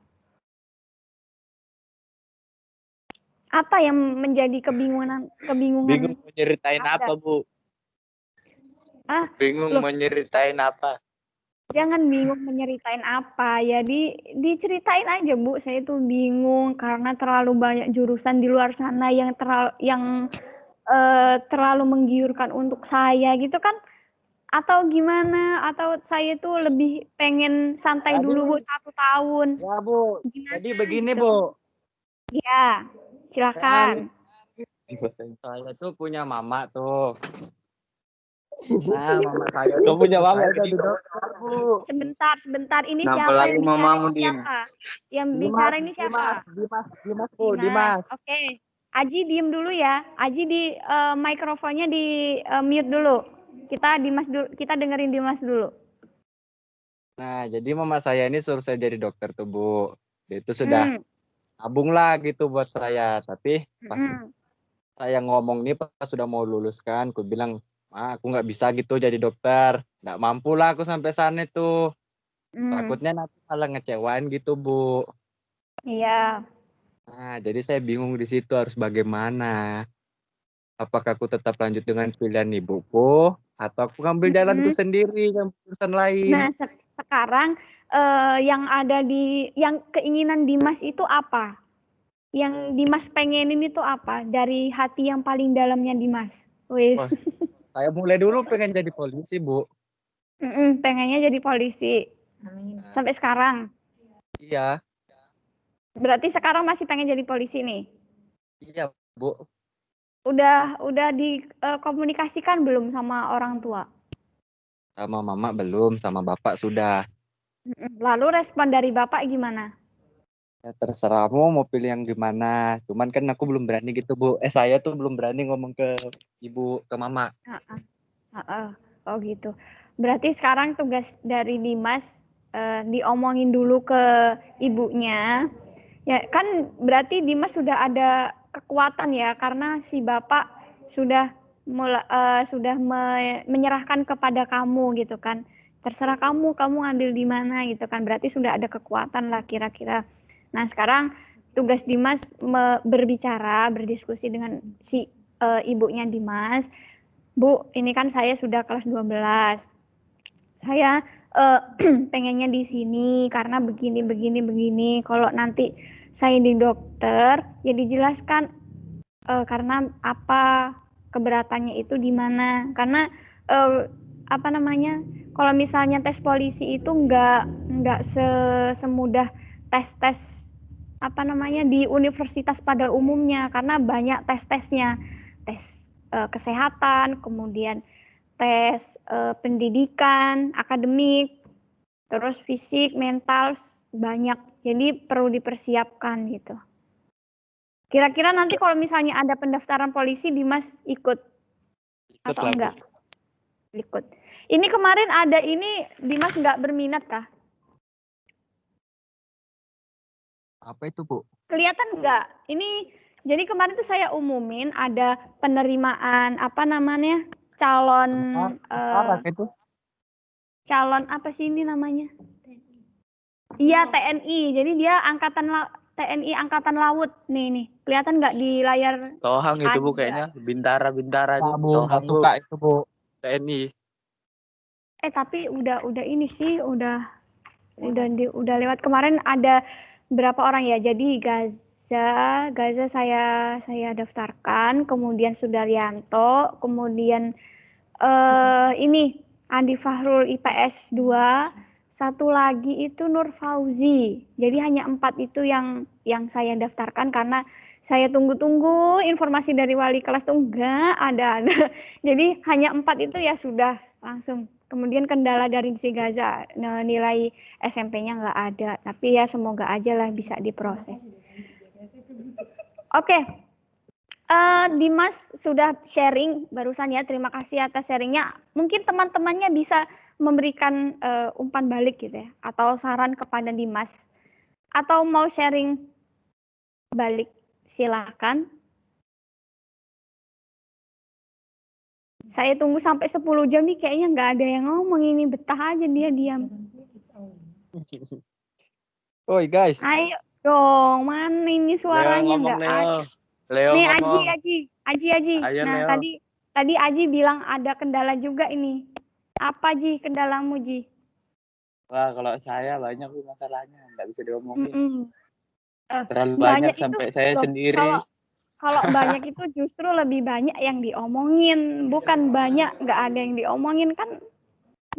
Apa yang menjadi kebingungan? bingung mau nyeritain Anda? apa, Bu? Ah, Bingung loh. mau nyeritain apa? Jangan bingung menyeritain apa ya, diceritain aja Bu. Saya tuh bingung karena terlalu banyak jurusan di luar sana yang terlalu menggiurkan untuk saya gitu kan, atau gimana, atau saya tuh lebih pengen santai Jadi- dulu Bu 1 tahun. Ya Bu, Gimana jadi begini gitu? Bu. Ya, silakan. Saya tuh punya mama tuh. Nah, mama saya tuh Kau punya mama saya jadi jadi dokter Bu. Sebentar. Ini Kenapa siapa lagi yang bicara? mamamu, Ini Dim? siapa? Yang bicara ini siapa? Dimas Bu, Dimas. Oke. Aji diem dulu ya. Aji di mikrofonnya di mute dulu. Kita dengerin Dimas dulu. Nah, jadi mama saya ini suruh saya jadi dokter tuh Bu. Dia itu sudah nabung lah gitu buat saya. Tapi pas saya ngomong nih pas sudah mau lulus kan, aku bilang, aku nggak bisa gitu jadi dokter. Nggak mampu lah aku sampai sana tuh. Takutnya nanti malah ngecewain gitu Bu. Iya. Nah, jadi saya bingung di situ harus bagaimana. Apakah aku tetap lanjut dengan pilihan ibuku atau aku ngambil jalanku sendiri yang jurusan lain. Nah, sekarang yang keinginan Dimas itu apa? Yang Dimas pengenin itu apa? Dari hati yang paling dalamnya Dimas. Wis. Wah, saya mulai dulu pengen jadi polisi, Bu. Pengennya jadi polisi. Sampai sekarang. Iya. Berarti sekarang masih pengen jadi polisi nih? Iya, Bu. Udah dikomunikasikan belum sama orang tua? Sama mama belum, sama bapak sudah. Lalu respon dari bapak gimana? Ya terserahmu mau pilih yang gimana. Cuman kan aku belum berani gitu, Bu. Saya tuh belum berani ngomong ke ibu, ke mama. Oh gitu. Berarti sekarang tugas dari Dimas diomongin dulu ke ibunya. Ya kan berarti Dimas sudah ada kekuatan ya karena si bapak sudah menyerahkan kepada kamu gitu kan. Terserah kamu ambil di mana gitu kan. Berarti sudah ada kekuatan lah kira-kira. Nah, sekarang tugas Dimas berbicara, berdiskusi dengan si ibunya Dimas. Bu, ini kan saya sudah kelas 12. Saya pengennya di sini karena begini. Kalau nanti saya di dokter, ya dijelaskan karena apa keberatannya itu di mana. Karena kalau misalnya tes polisi itu nggak semudah tes di universitas pada umumnya karena banyak tes-tesnya. Tes kesehatan, kemudian tes pendidikan, akademik, terus fisik, mental, banyak. Jadi perlu dipersiapkan gitu. Kira-kira nanti kalau misalnya ada pendaftaran polisi, Dimas ikut atau enggak? Ikut. Ini kemarin ada ini, Dimas nggak berminat kah? Apa itu, Bu? Kelihatan nggak? Ini jadi kemarin tuh saya umumin ada penerimaan calon itu? calon apa sih ini namanya? Iya TNI. Jadi dia TNI Angkatan Laut nih. Kelihatan nggak di layar? Tohang itu Bu kayaknya, bintara itu. Bu, Tohang Bu. suka itu, Bu. TNI. Tapi udah ini sih udah lewat kemarin ada berapa orang ya. Jadi Gaza saya daftarkan, kemudian Sudaryanto, kemudian ini Andi Fahrul IPS 2, satu lagi itu Nur Fauzi. Jadi hanya 4 itu yang saya daftarkan karena saya tunggu-tunggu informasi dari wali kelas tuh enggak ada. Jadi hanya 4 itu ya sudah langsung. Kemudian kendala dari si Gaza, nilai SMP-nya nggak ada. Tapi ya semoga aja lah bisa diproses. Oke. Dimas sudah sharing barusan ya. Terima kasih atas sharingnya. Mungkin teman-temannya bisa memberikan umpan balik gitu ya, atau saran kepada Dimas. Atau mau sharing balik, silakan. Saya tunggu sampai 10 jam nih, kayaknya nggak ada yang ngomong ini. Betah aja dia diam. Oi guys. Ayo dong, mana ini suaranya nggak ada. Leo Nih ngomong. Aji. Ayo, Nah Leo. tadi Aji bilang ada kendala juga ini. Apa Ji kendalamu Ji? Wah, kalau saya banyak masalahnya, nggak bisa diomongin. Terlalu Banyak banyak sampai saya loh, sendiri. Kalau banyak itu justru lebih banyak yang diomongin, bukan banyak nggak ada yang diomongin kan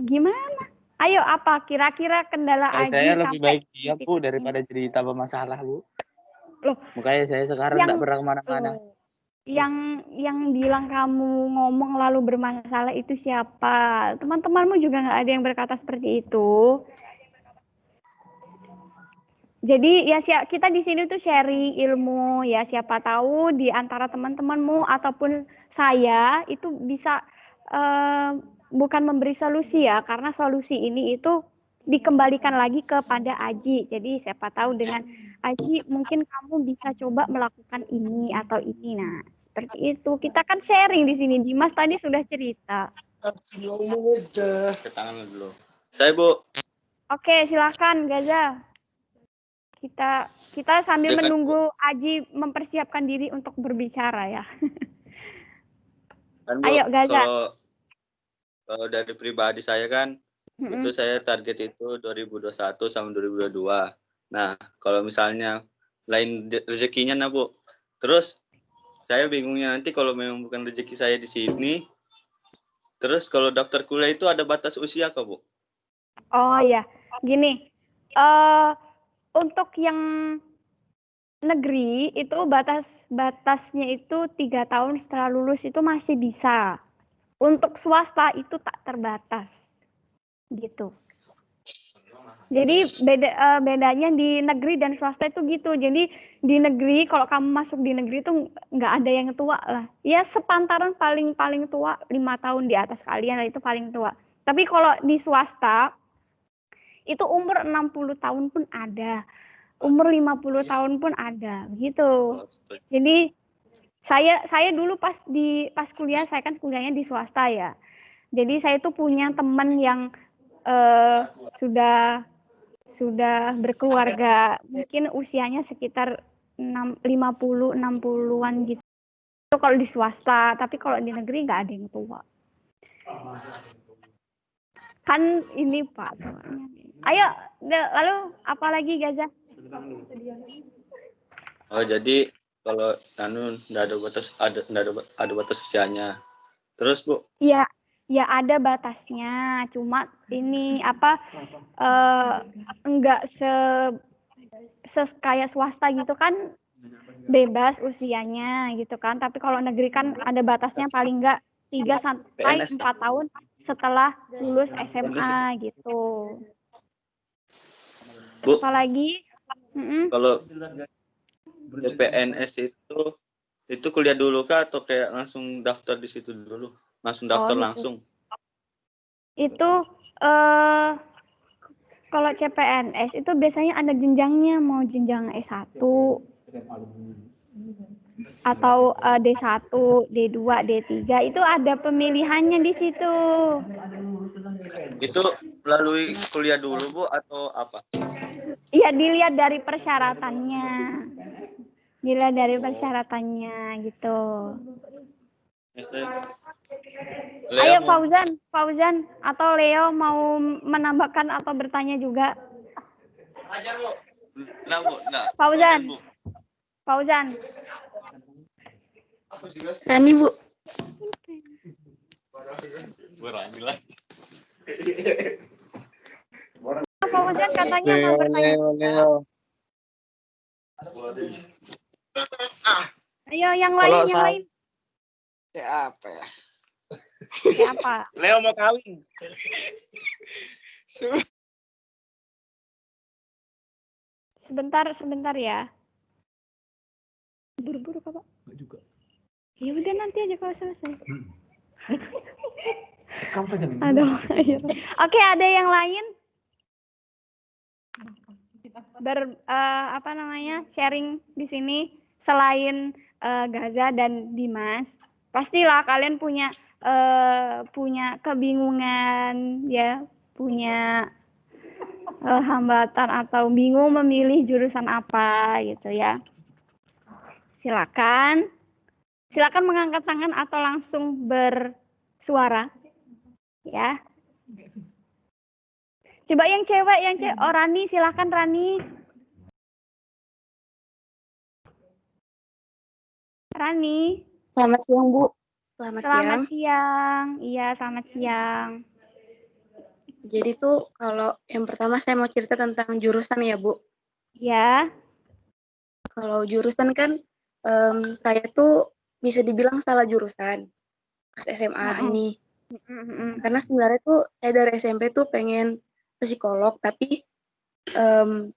gimana? Ayo apa kira-kira kendala Aji Saya lebih sampai baik diam, Bu, daripada jadi tambah masalah, Bu. Loh, makanya saya sekarang nggak pernah kemana-mana. Yang bilang kamu ngomong lalu bermasalah itu siapa? Teman-temanmu juga nggak ada yang berkata seperti itu. Jadi ya kita di sini tuh sharing ilmu ya, siapa tahu di antara teman-temanmu ataupun saya itu bisa bukan memberi solusi ya, karena solusi ini itu dikembalikan lagi kepada Aji. Jadi siapa tahu dengan Aji mungkin kamu bisa coba melakukan ini atau ini. Nah, seperti itu. Kita kan sharing di sini. Dimas tadi sudah cerita. Ngomong aja. Ke tangan dulu. Saya, Bu. Oke, silakan Gaza. Kita sambil menunggu Aji mempersiapkan diri untuk berbicara ya. Kan, Bu, Ayo Gaza. Kalau dari pribadi saya kan, itu saya target itu 2021 sama 2022. Nah, kalau misalnya lain rezekinya nah Bu. Terus saya bingungnya nanti kalau memang bukan rezeki saya di sini, terus kalau daftar kuliah itu ada batas usia kah Bu? Oh ya, gini. Untuk yang negeri itu batasnya itu 3 tahun setelah lulus itu masih bisa. Untuk swasta itu tak terbatas, gitu. Jadi bedanya di negeri dan swasta itu gitu. Jadi di negeri kalau kamu masuk di negeri itu nggak ada yang tua lah. Ya sepantaran paling tua 5 tahun di atas kalian itu paling tua. Tapi kalau di swasta itu umur 60 tahun pun ada. Umur 50 tahun pun ada, gitu. Jadi saya dulu pas kuliah, saya kan kuliahnya di swasta ya. Jadi saya tuh punya teman yang sudah berkeluarga, mungkin usianya sekitar 50-60-an gitu. Itu kalau di swasta, tapi kalau di negeri nggak ada yang tua. Kan ini Pak. Ayo, lalu apa lagi Gaza? Oh, jadi kalau nggak ada batas usianya. Terus Bu? Ya ada batasnya. Cuma ini enggak kayak swasta gitu kan, bebas usianya gitu kan. Tapi kalau negeri kan ada batasnya paling enggak 3 sampai 4 tahun setelah lulus SMA gitu. Bu, apalagi kalau PNS itu kuliah dulu kah atau kayak langsung daftar di situ dulu? Langsung daftar gitu. langsung? Itu kalau CPNS itu biasanya ada jenjangnya, mau jenjang S1 atau D1, D2, D3 itu ada pemilihannya di situ. Itu melalui kuliah dulu Bu atau apa? Iya, dilihat dari persyaratannya. Gitu. Ayo Fauzan atau Leo mau menambahkan atau bertanya juga? Ajar Bu. Nah, Bu. Nah, Fauzan. Rani Bu. Berani lah. Fauzan katanya mau bertanya. Ayo yang lain. Ya apa ya? Ya apa? Leo mau kawin. Sebentar ya. Buru-buru Pak. Ya udah nanti aja kalau selesai. Aduh. Oke, ada yang lain? Sharing di sini selain Gaza dan Dimas, pastilah kalian punya kebingungan ya, punya hambatan atau bingung memilih jurusan apa gitu ya. Silakan mengangkat tangan atau langsung bersuara ya. Coba yang cewek, oh Rani, silakan Rani. Rani. Selamat siang, Bu. Selamat siang. Iya, selamat siang. Jadi tuh kalau yang pertama saya mau cerita tentang jurusan ya, Bu. Ya. Kalau jurusan kan saya tuh bisa dibilang salah jurusan pas SMA ini. Karena sebenarnya tuh saya dari SMP tuh pengen psikolog, tapi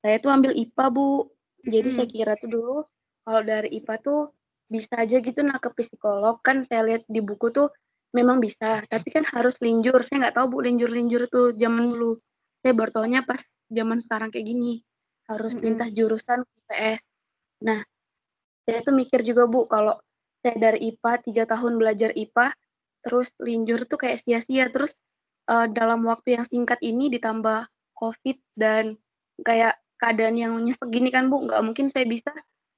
saya tuh ambil IPA, Bu. Jadi saya kira tuh dulu kalau dari IPA tuh bisa aja gitu ke psikolog. Kan saya lihat di buku tuh memang bisa, tapi kan harus linjur. Saya nggak tahu, Bu, linjur-linjur tuh zaman dulu. Saya baru taunya pas zaman sekarang kayak gini. Harus lintas jurusan IPS. Nah, saya tuh mikir juga, Bu, kalau saya dari IPA, 3 tahun belajar IPA, terus linjur tuh kayak sia-sia. Terus dalam waktu yang singkat ini ditambah COVID dan kayak keadaan yang nyesek gini kan, Bu, nggak mungkin saya bisa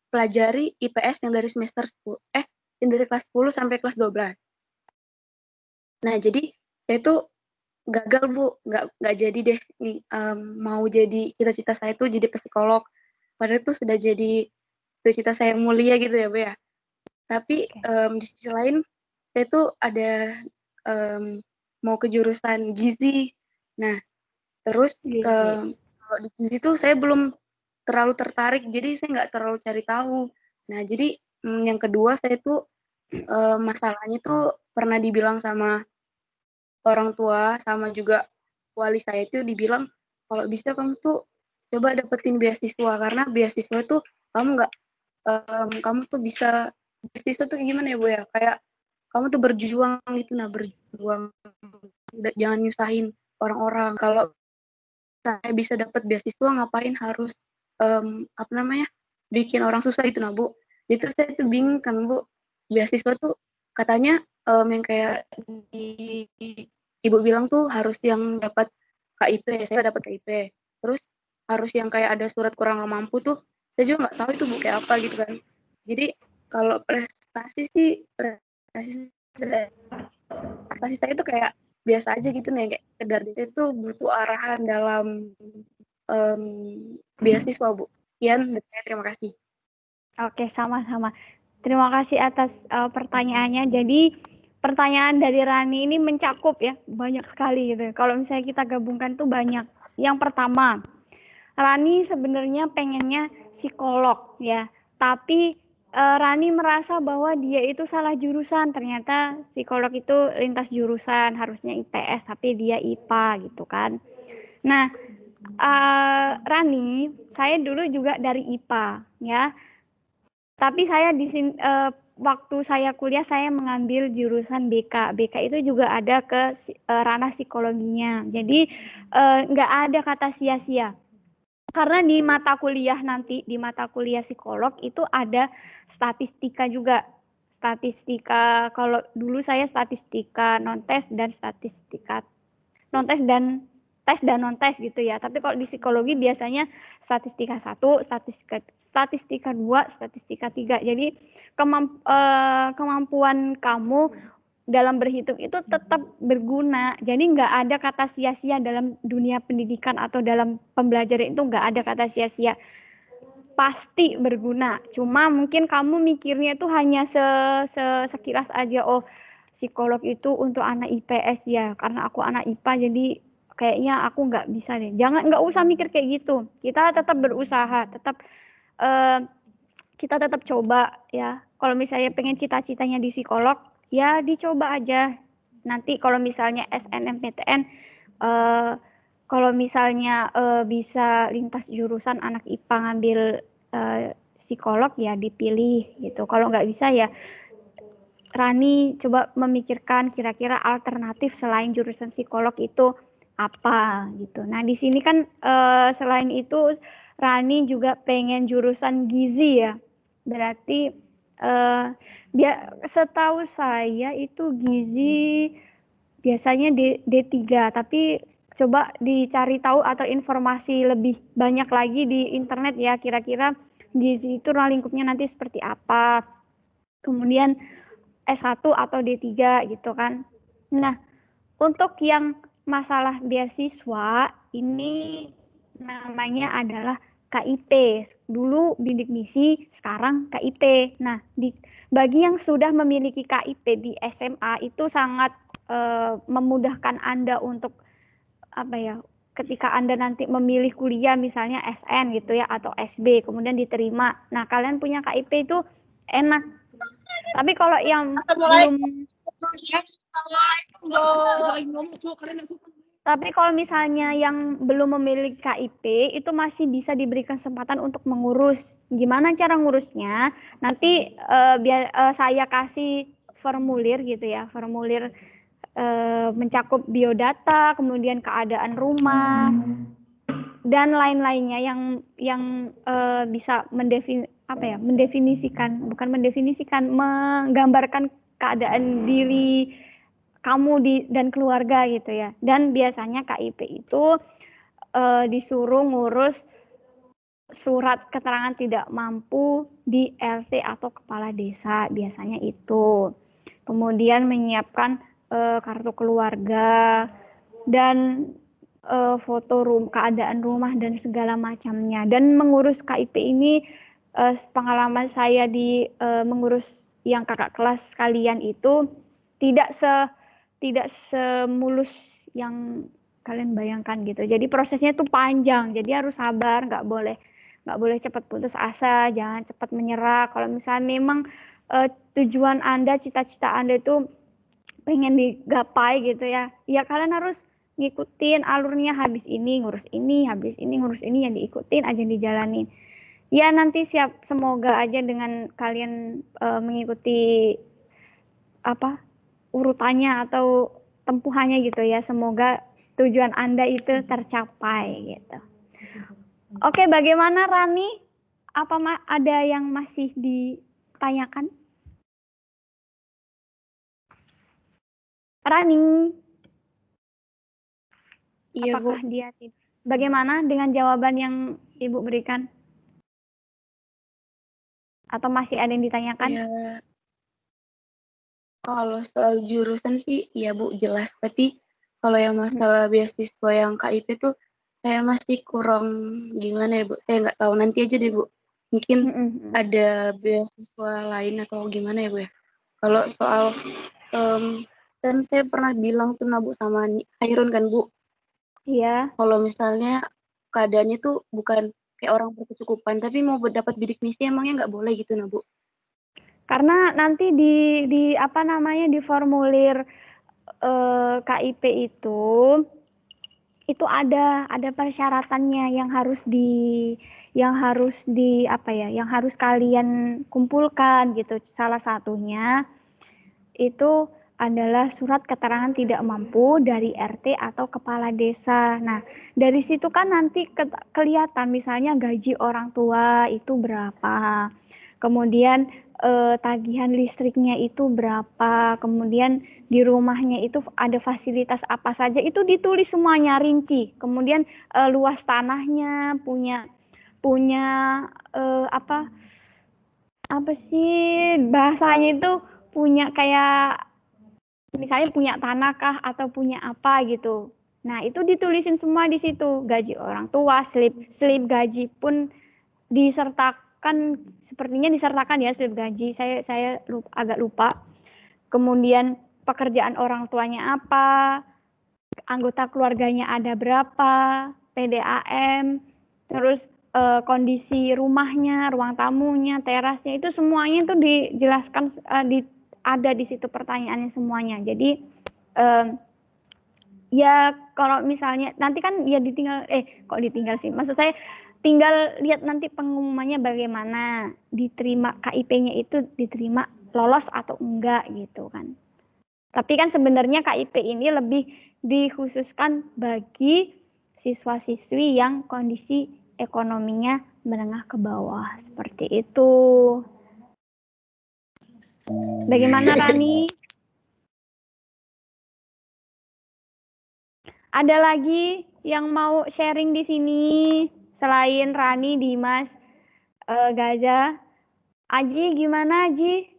pelajari IPS yang dari semester 10, yang dari kelas 10 sampai kelas 12. Nah, jadi saya tuh gagal, Bu, nggak jadi deh mau jadi cita-cita saya tuh jadi psikolog. Padahal itu sudah jadi cita-cita saya yang mulia gitu ya, Bu ya. Tapi di sisi lain saya tuh ada mau ke jurusan gizi. Nah, terus kalau di gizi tuh saya belum terlalu tertarik, jadi saya nggak terlalu cari tahu. Nah, jadi yang kedua saya tuh masalahnya tuh pernah dibilang sama orang tua sama juga wali saya itu dibilang kalau bisa kamu tuh coba dapetin beasiswa, karena beasiswa tuh kamu tuh bisa, beasiswa tuh gimana ya, Bu ya, kayak kamu tuh berjuang gitu, berjuang, jangan nyusahin orang-orang. Kalau saya bisa dapat beasiswa ngapain harus bikin orang susah itu, Bu. Itu saya tuh bingung kan, Bu. Beasiswa tuh katanya yang kayak di Ibu bilang tuh harus yang dapat KIP, saya dapat KIP. Terus harus yang kayak ada surat kurang mampu tuh, saya juga nggak tahu itu Bu kayak apa gitu kan. Jadi kalau prestasi saya itu kayak biasa aja gitu nih, kayak sekedar itu butuh arahan dalam beasiswa, Bu. Sekian dari saya, terima kasih. Oke, sama-sama. Terima kasih atas pertanyaannya. Jadi pertanyaan dari Rani ini mencakup ya, banyak sekali gitu. Kalau misalnya kita gabungkan tuh banyak. Yang pertama, Rani sebenarnya pengennya psikolog ya, tapi Rani merasa bahwa dia itu salah jurusan. Ternyata psikolog itu lintas jurusan, harusnya IPS tapi dia IPA gitu kan. Nah, Rani, saya dulu juga dari IPA ya. Tapi saya di sini waktu saya kuliah saya mengambil jurusan BK. BK itu juga ada ke ranah psikologinya. Jadi nggak ada kata sia-sia. Karena di mata kuliah nanti, di mata kuliah psikolog itu ada statistika juga. Statistika, kalau dulu saya statistika non-tes dan statistika non-tes dan tes dan non-tes gitu ya. Tapi kalau di psikologi biasanya statistika 1, statistika 2, statistika 3. Jadi kemampuan kamu dalam berhitung itu tetap berguna. Jadi nggak ada kata sia-sia dalam dunia pendidikan atau dalam pembelajaran itu, nggak ada kata sia-sia. Pasti berguna. Cuma mungkin kamu mikirnya itu hanya sekilas aja, oh psikolog itu untuk anak IPS ya, karena aku anak IPA jadi kayaknya aku nggak bisa deh. Nggak usah mikir kayak gitu. Kita tetap berusaha, kita tetap coba ya. Kalau misalnya pengen cita-citanya di psikolog, ya dicoba aja. Nanti kalau misalnya SNMPTN, kalau misalnya bisa lintas jurusan anak IPA ngambil psikolog ya dipilih gitu. Kalau nggak bisa ya Rani coba memikirkan kira-kira alternatif selain jurusan psikolog itu apa gitu. Nah di sini kan selain itu Rani juga pengen jurusan gizi ya. Berarti setahu saya itu gizi biasanya D3, tapi coba dicari tahu atau informasi lebih banyak lagi di internet ya, kira-kira gizi itu ruang lingkupnya nanti seperti apa. Kemudian S1 atau D3 gitu kan. Nah, untuk yang masalah beasiswa ini namanya adalah KIP. Dulu bidik misi, sekarang KIP. Nah, bagi yang sudah memiliki KIP di SMA itu sangat memudahkan Anda untuk apa ya? Ketika Anda nanti memilih kuliah misalnya SN gitu ya atau SB kemudian diterima. Nah, kalian punya KIP itu enak. Tapi kalau yang tapi kalau misalnya yang belum memiliki KIP itu masih bisa diberikan kesempatan untuk mengurus. Gimana cara ngurusnya? Nanti saya kasih formulir gitu ya, formulir mencakup biodata, kemudian keadaan rumah dan lain-lainnya yang bisa menggambarkan keadaan diri kamu dan keluarga gitu ya. Dan biasanya KIP itu disuruh ngurus surat keterangan tidak mampu di RT atau kepala desa, biasanya itu. Kemudian menyiapkan kartu keluarga dan foto keadaan rumah dan segala macamnya. Dan mengurus KIP ini pengalaman saya di mengurus yang kakak kelas kalian itu tidak semulus yang kalian bayangkan gitu. Jadi prosesnya itu panjang. Jadi harus sabar, nggak boleh cepat putus asa, jangan cepat menyerah. Kalau misalnya memang tujuan Anda, cita-cita Anda itu pengen digapai gitu ya, ya kalian harus ngikutin alurnya, habis ini ngurus ini, habis ini ngurus ini, yang diikutin aja, dijalanin. Ya nanti semoga aja dengan kalian mengikuti urutannya atau tempuhannya gitu ya, semoga tujuan Anda itu tercapai gitu. Oke, bagaimana Rani? Apa ada yang masih ditanyakan? Rani? Iya, apakah Bu. Dia bagaimana dengan jawaban yang Ibu berikan? Atau masih ada yang ditanyakan? Ya, kalau soal jurusan sih ya Bu jelas, tapi kalau yang masalah beasiswa yang KIP tuh saya masih kurang gimana ya Bu, saya nggak tahu, nanti aja deh Bu, mungkin ada beasiswa lain atau gimana ya Bu ya. Kalau soal kan saya pernah bilang tuh Bu sama Hairun kan Bu, iya. Kalau misalnya keadaannya tuh bukan kayak orang berkecukupan, tapi mau dapat bidik misi emangnya nggak boleh gitu Bu? Karena nanti di formulir KIP itu ada persyaratannya yang harus kalian kumpulkan gitu. Salah satunya itu adalah surat keterangan tidak mampu dari RT atau kepala desa. Nah, dari situ kan nanti kelihatan misalnya gaji orang tua itu berapa. Kemudian tagihan listriknya itu berapa, kemudian di rumahnya itu ada fasilitas apa saja, itu ditulis semuanya rinci. Kemudian luas tanahnya, punya apa sih bahasanya itu, punya kayak misalnya punya tanah kah atau punya apa gitu. Nah, itu ditulisin semua di situ. Gaji orang tua, slip gaji pun disertakan, sepertinya disertakan ya slip gaji. Saya agak lupa. Kemudian pekerjaan orang tuanya apa, anggota keluarganya ada berapa, PDAM, terus kondisi rumahnya, ruang tamunya, terasnya, itu semuanya itu dijelaskan, ada di situ pertanyaannya semuanya. Jadi ya kalau misalnya nanti kan ya ditinggal sih, maksud saya tinggal lihat nanti pengumumannya bagaimana, diterima KIP-nya itu diterima lolos atau enggak gitu kan. Tapi kan sebenarnya KIP ini lebih dikhususkan bagi siswa-siswi yang kondisi ekonominya menengah ke bawah seperti itu. Bagaimana Rani? Ada lagi yang mau sharing di sini selain Rani, Dimas, Gaza? Aji gimana Aji?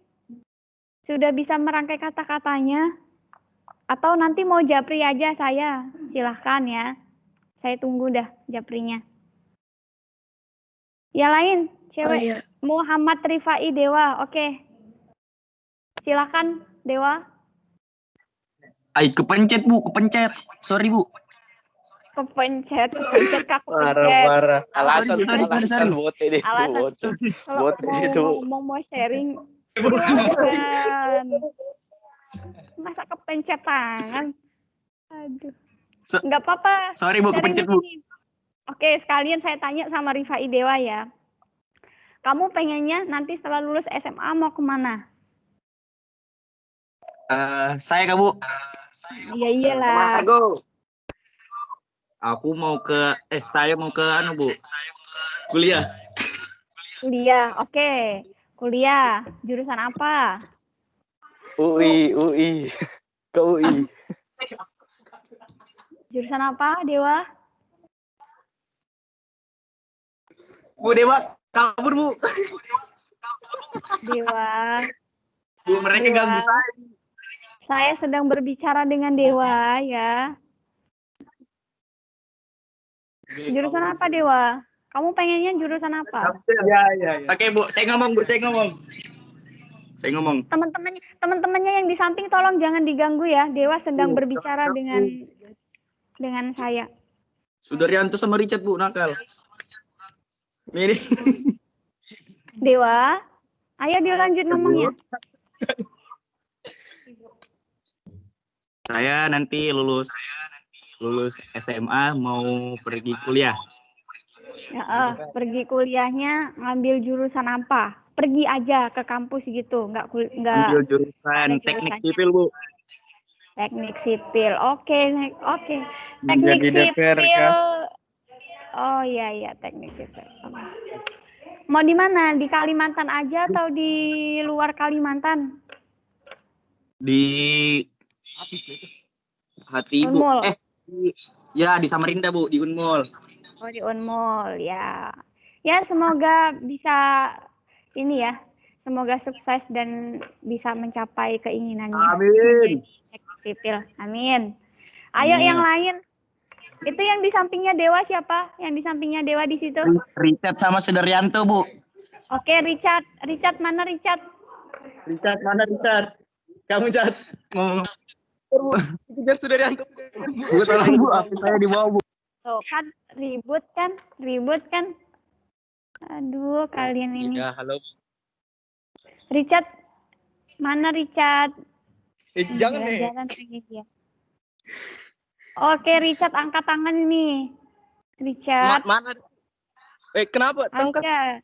Sudah bisa merangkai kata-katanya? Atau nanti mau japri aja saya? Silahkan ya. Saya tunggu dah japrinya. Ya lain, cewek. Oh, iya. Muhammad Rifai Dewa, oke. Silahkan Dewa. Ay, kepencet Bu, kepencet. Sorry Bu. Kepencet kak kepencet. Parah. Alasan Sorry. bote deh itu. Alasan. Kalau Bote itu. mau sharing, silahkan. Masa kepencet tangan? Aduh. Nggak apa-apa. Sorry Bu, sharing kepencet di Bu. sini. Oke, sekalian saya tanya sama Rifai Dewa ya. Kamu pengennya nanti setelah lulus SMA mau kemana? Saya Kak Bu. Iya iyalah. Aku mau ke saya mau ke Bu. Kuliah. Kuliah, oke. Kuliah, jurusan apa? UI. Ke UI. Jurusan apa, Dewa? Bu Dewa kabur Bu. Dewa. Bu mereka Dewa. ganggu saya. Saya sedang berbicara dengan Dewa ya. Jurusan apa, Dewa? Kamu pengennya jurusan apa? Ya. Oke Bu, saya ngomong. Teman-temannya yang di samping tolong jangan diganggu ya. Dewa sedang berbicara dengan saya. Sudaryanto sama Richard Bu, nakal. Ini. Dewa, ayo dilanjut ngomongnya. Saya nanti lulus SMA mau pergi kuliah. Ya, pergi kuliahnya ngambil jurusan apa? Pergi aja ke kampus gitu, nggak Ambil jurusan teknik sipil Bu. Teknik sipil, oke. Teknik Menjadi DPR, sipil. Kak. Oh iya teknik sipil. Mau di mana? Di Kalimantan aja atau di luar Kalimantan? Di Hati Ibu. Unmul. Ya di Samarinda Bu, di Unmul. Oh di Unmul ya. Ya semoga bisa ini ya. Semoga sukses dan bisa mencapai keinginannya. Amin. Teknik sipil. Amin. Ayo yang lain. Itu yang di sampingnya Dewa siapa? Yang di sampingnya Dewa di situ? Richard sama Sudaryanto Bu. Oke, Richard. Richard mana Richard? Richard mana Richard? Kamu Richard. Ngomong. Kejar Sudaryanto. Bu tolong Bu, HP saya dibawa Bu. Tuh kan ribut kan? Aduh, kalian ini. Ya, halo. Richard. Mana Richard? Jangan nih. Jalan lagi dia. Oke, Richard angkat tangan ini. Richard. Mana? Kenapa? Ada.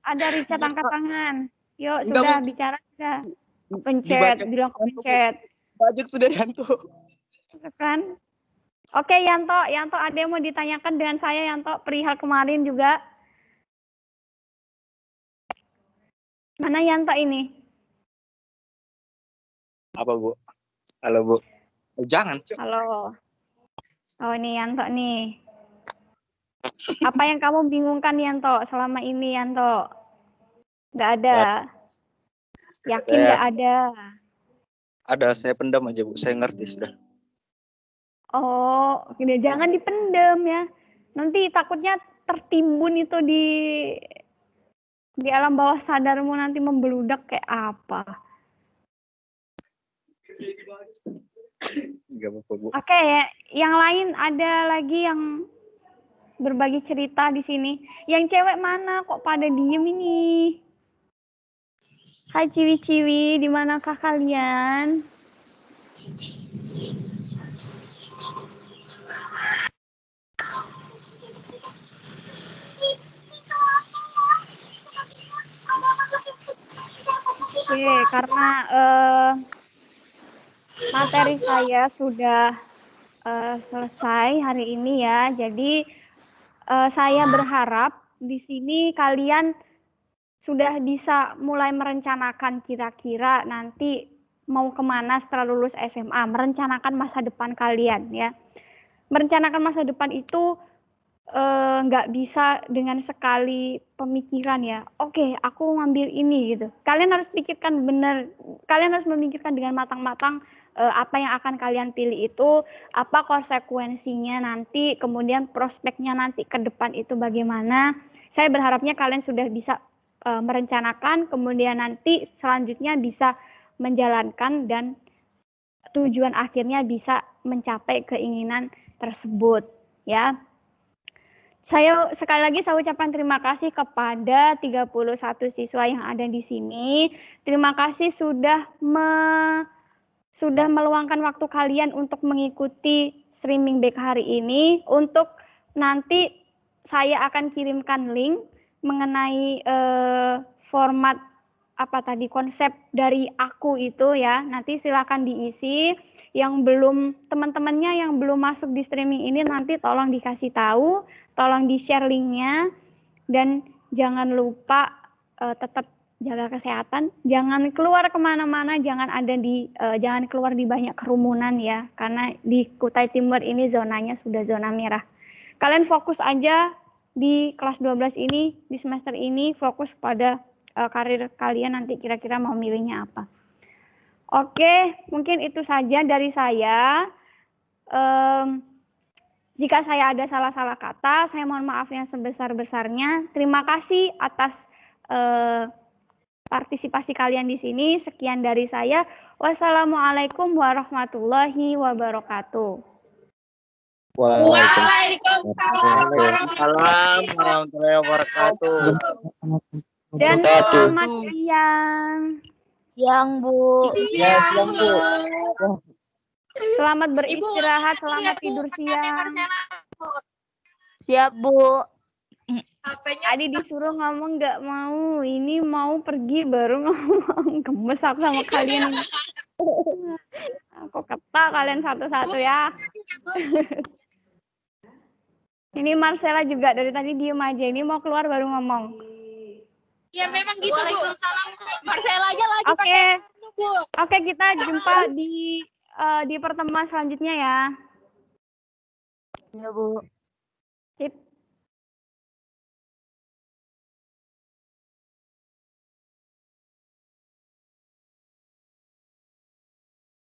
Ada Richard angkat tangan. Yuk, sudah bicara sudah. Kepencet, bilang kepencet. Budget Sudaryanto. Kan? Oke, Yanto, ada yang mau ditanyakan dengan saya, Yanto, perihal kemarin juga. Mana Yanto ini? Apa Bu? Halo Bu. Jangan. Halo. Oh, ini Yanto nih. Apa yang kamu bingungkan, Yanto, selama ini, Yanto? Nggak ada. Yakin nggak ada? Ada, saya pendam aja Bu. Saya ngerti sudah. Oh, jangan dipendam ya. Nanti takutnya tertimbun itu di alam bawah sadarmu, nanti membeludak kayak apa. Oke, yang lain ada lagi yang berbagi cerita di sini. Yang cewek mana kok pada diem ini? Hai ciwi-ciwi, di manakah kalian? Oke, karena materi saya sudah selesai hari ini ya. Jadi saya berharap di sini kalian sudah bisa mulai merencanakan kira-kira nanti mau kemana setelah lulus SMA, merencanakan masa depan kalian ya. Merencanakan masa depan itu nggak bisa dengan sekali pemikiran ya. Oke, aku ngambil ini gitu. Kalian harus pikirkan benar. Kalian harus memikirkan dengan matang-matang apa yang akan kalian pilih itu, apa konsekuensinya nanti, kemudian prospeknya nanti ke depan itu bagaimana. Saya berharapnya kalian sudah bisa merencanakan, kemudian nanti selanjutnya bisa menjalankan dan tujuan akhirnya bisa mencapai keinginan tersebut ya. Sekali lagi saya ucapkan terima kasih kepada 31 siswa yang ada di sini. Terima kasih sudah meluangkan waktu kalian untuk mengikuti streaming back hari ini. Untuk nanti saya akan kirimkan link mengenai format konsep dari aku itu ya. Nanti silakan diisi. Yang belum, teman-temannya yang belum masuk di streaming ini nanti tolong dikasih tahu, tolong di-share linknya, dan jangan lupa tetap jaga kesehatan, jangan keluar kemana-mana, jangan keluar di banyak kerumunan ya, karena di Kutai Timur ini zonanya sudah zona merah. Kalian fokus aja di kelas 12 ini, di semester ini, fokus pada karir kalian nanti kira-kira mau milihnya apa. Oke, mungkin itu saja dari saya. Jika saya ada salah-salah kata, saya mohon maaf yang sebesar-besarnya. Terima kasih atas partisipasi kalian di sini. Sekian dari saya. Wassalamualaikum warahmatullahi wabarakatuh. Waalaikumsalam warahmatullahi wabarakatuh. Dan selamat siang. Yang Bu. Siang, Bu. Selamat beristirahat, selamat tidur siang. Siap, Bu. Tadi disuruh ngomong nggak mau, ini mau pergi baru ngomong. Gemes aku sama kalian ini. Aku kata kalian satu-satu ya. Ini Marcella juga dari tadi diem aja, ini mau keluar baru ngomong. Ya memang gitu, Bu. Marcella aja lagi Oke. Bu. Oke, kita jumpa di pertemuan selanjutnya ya. Iya, Bu. Sip.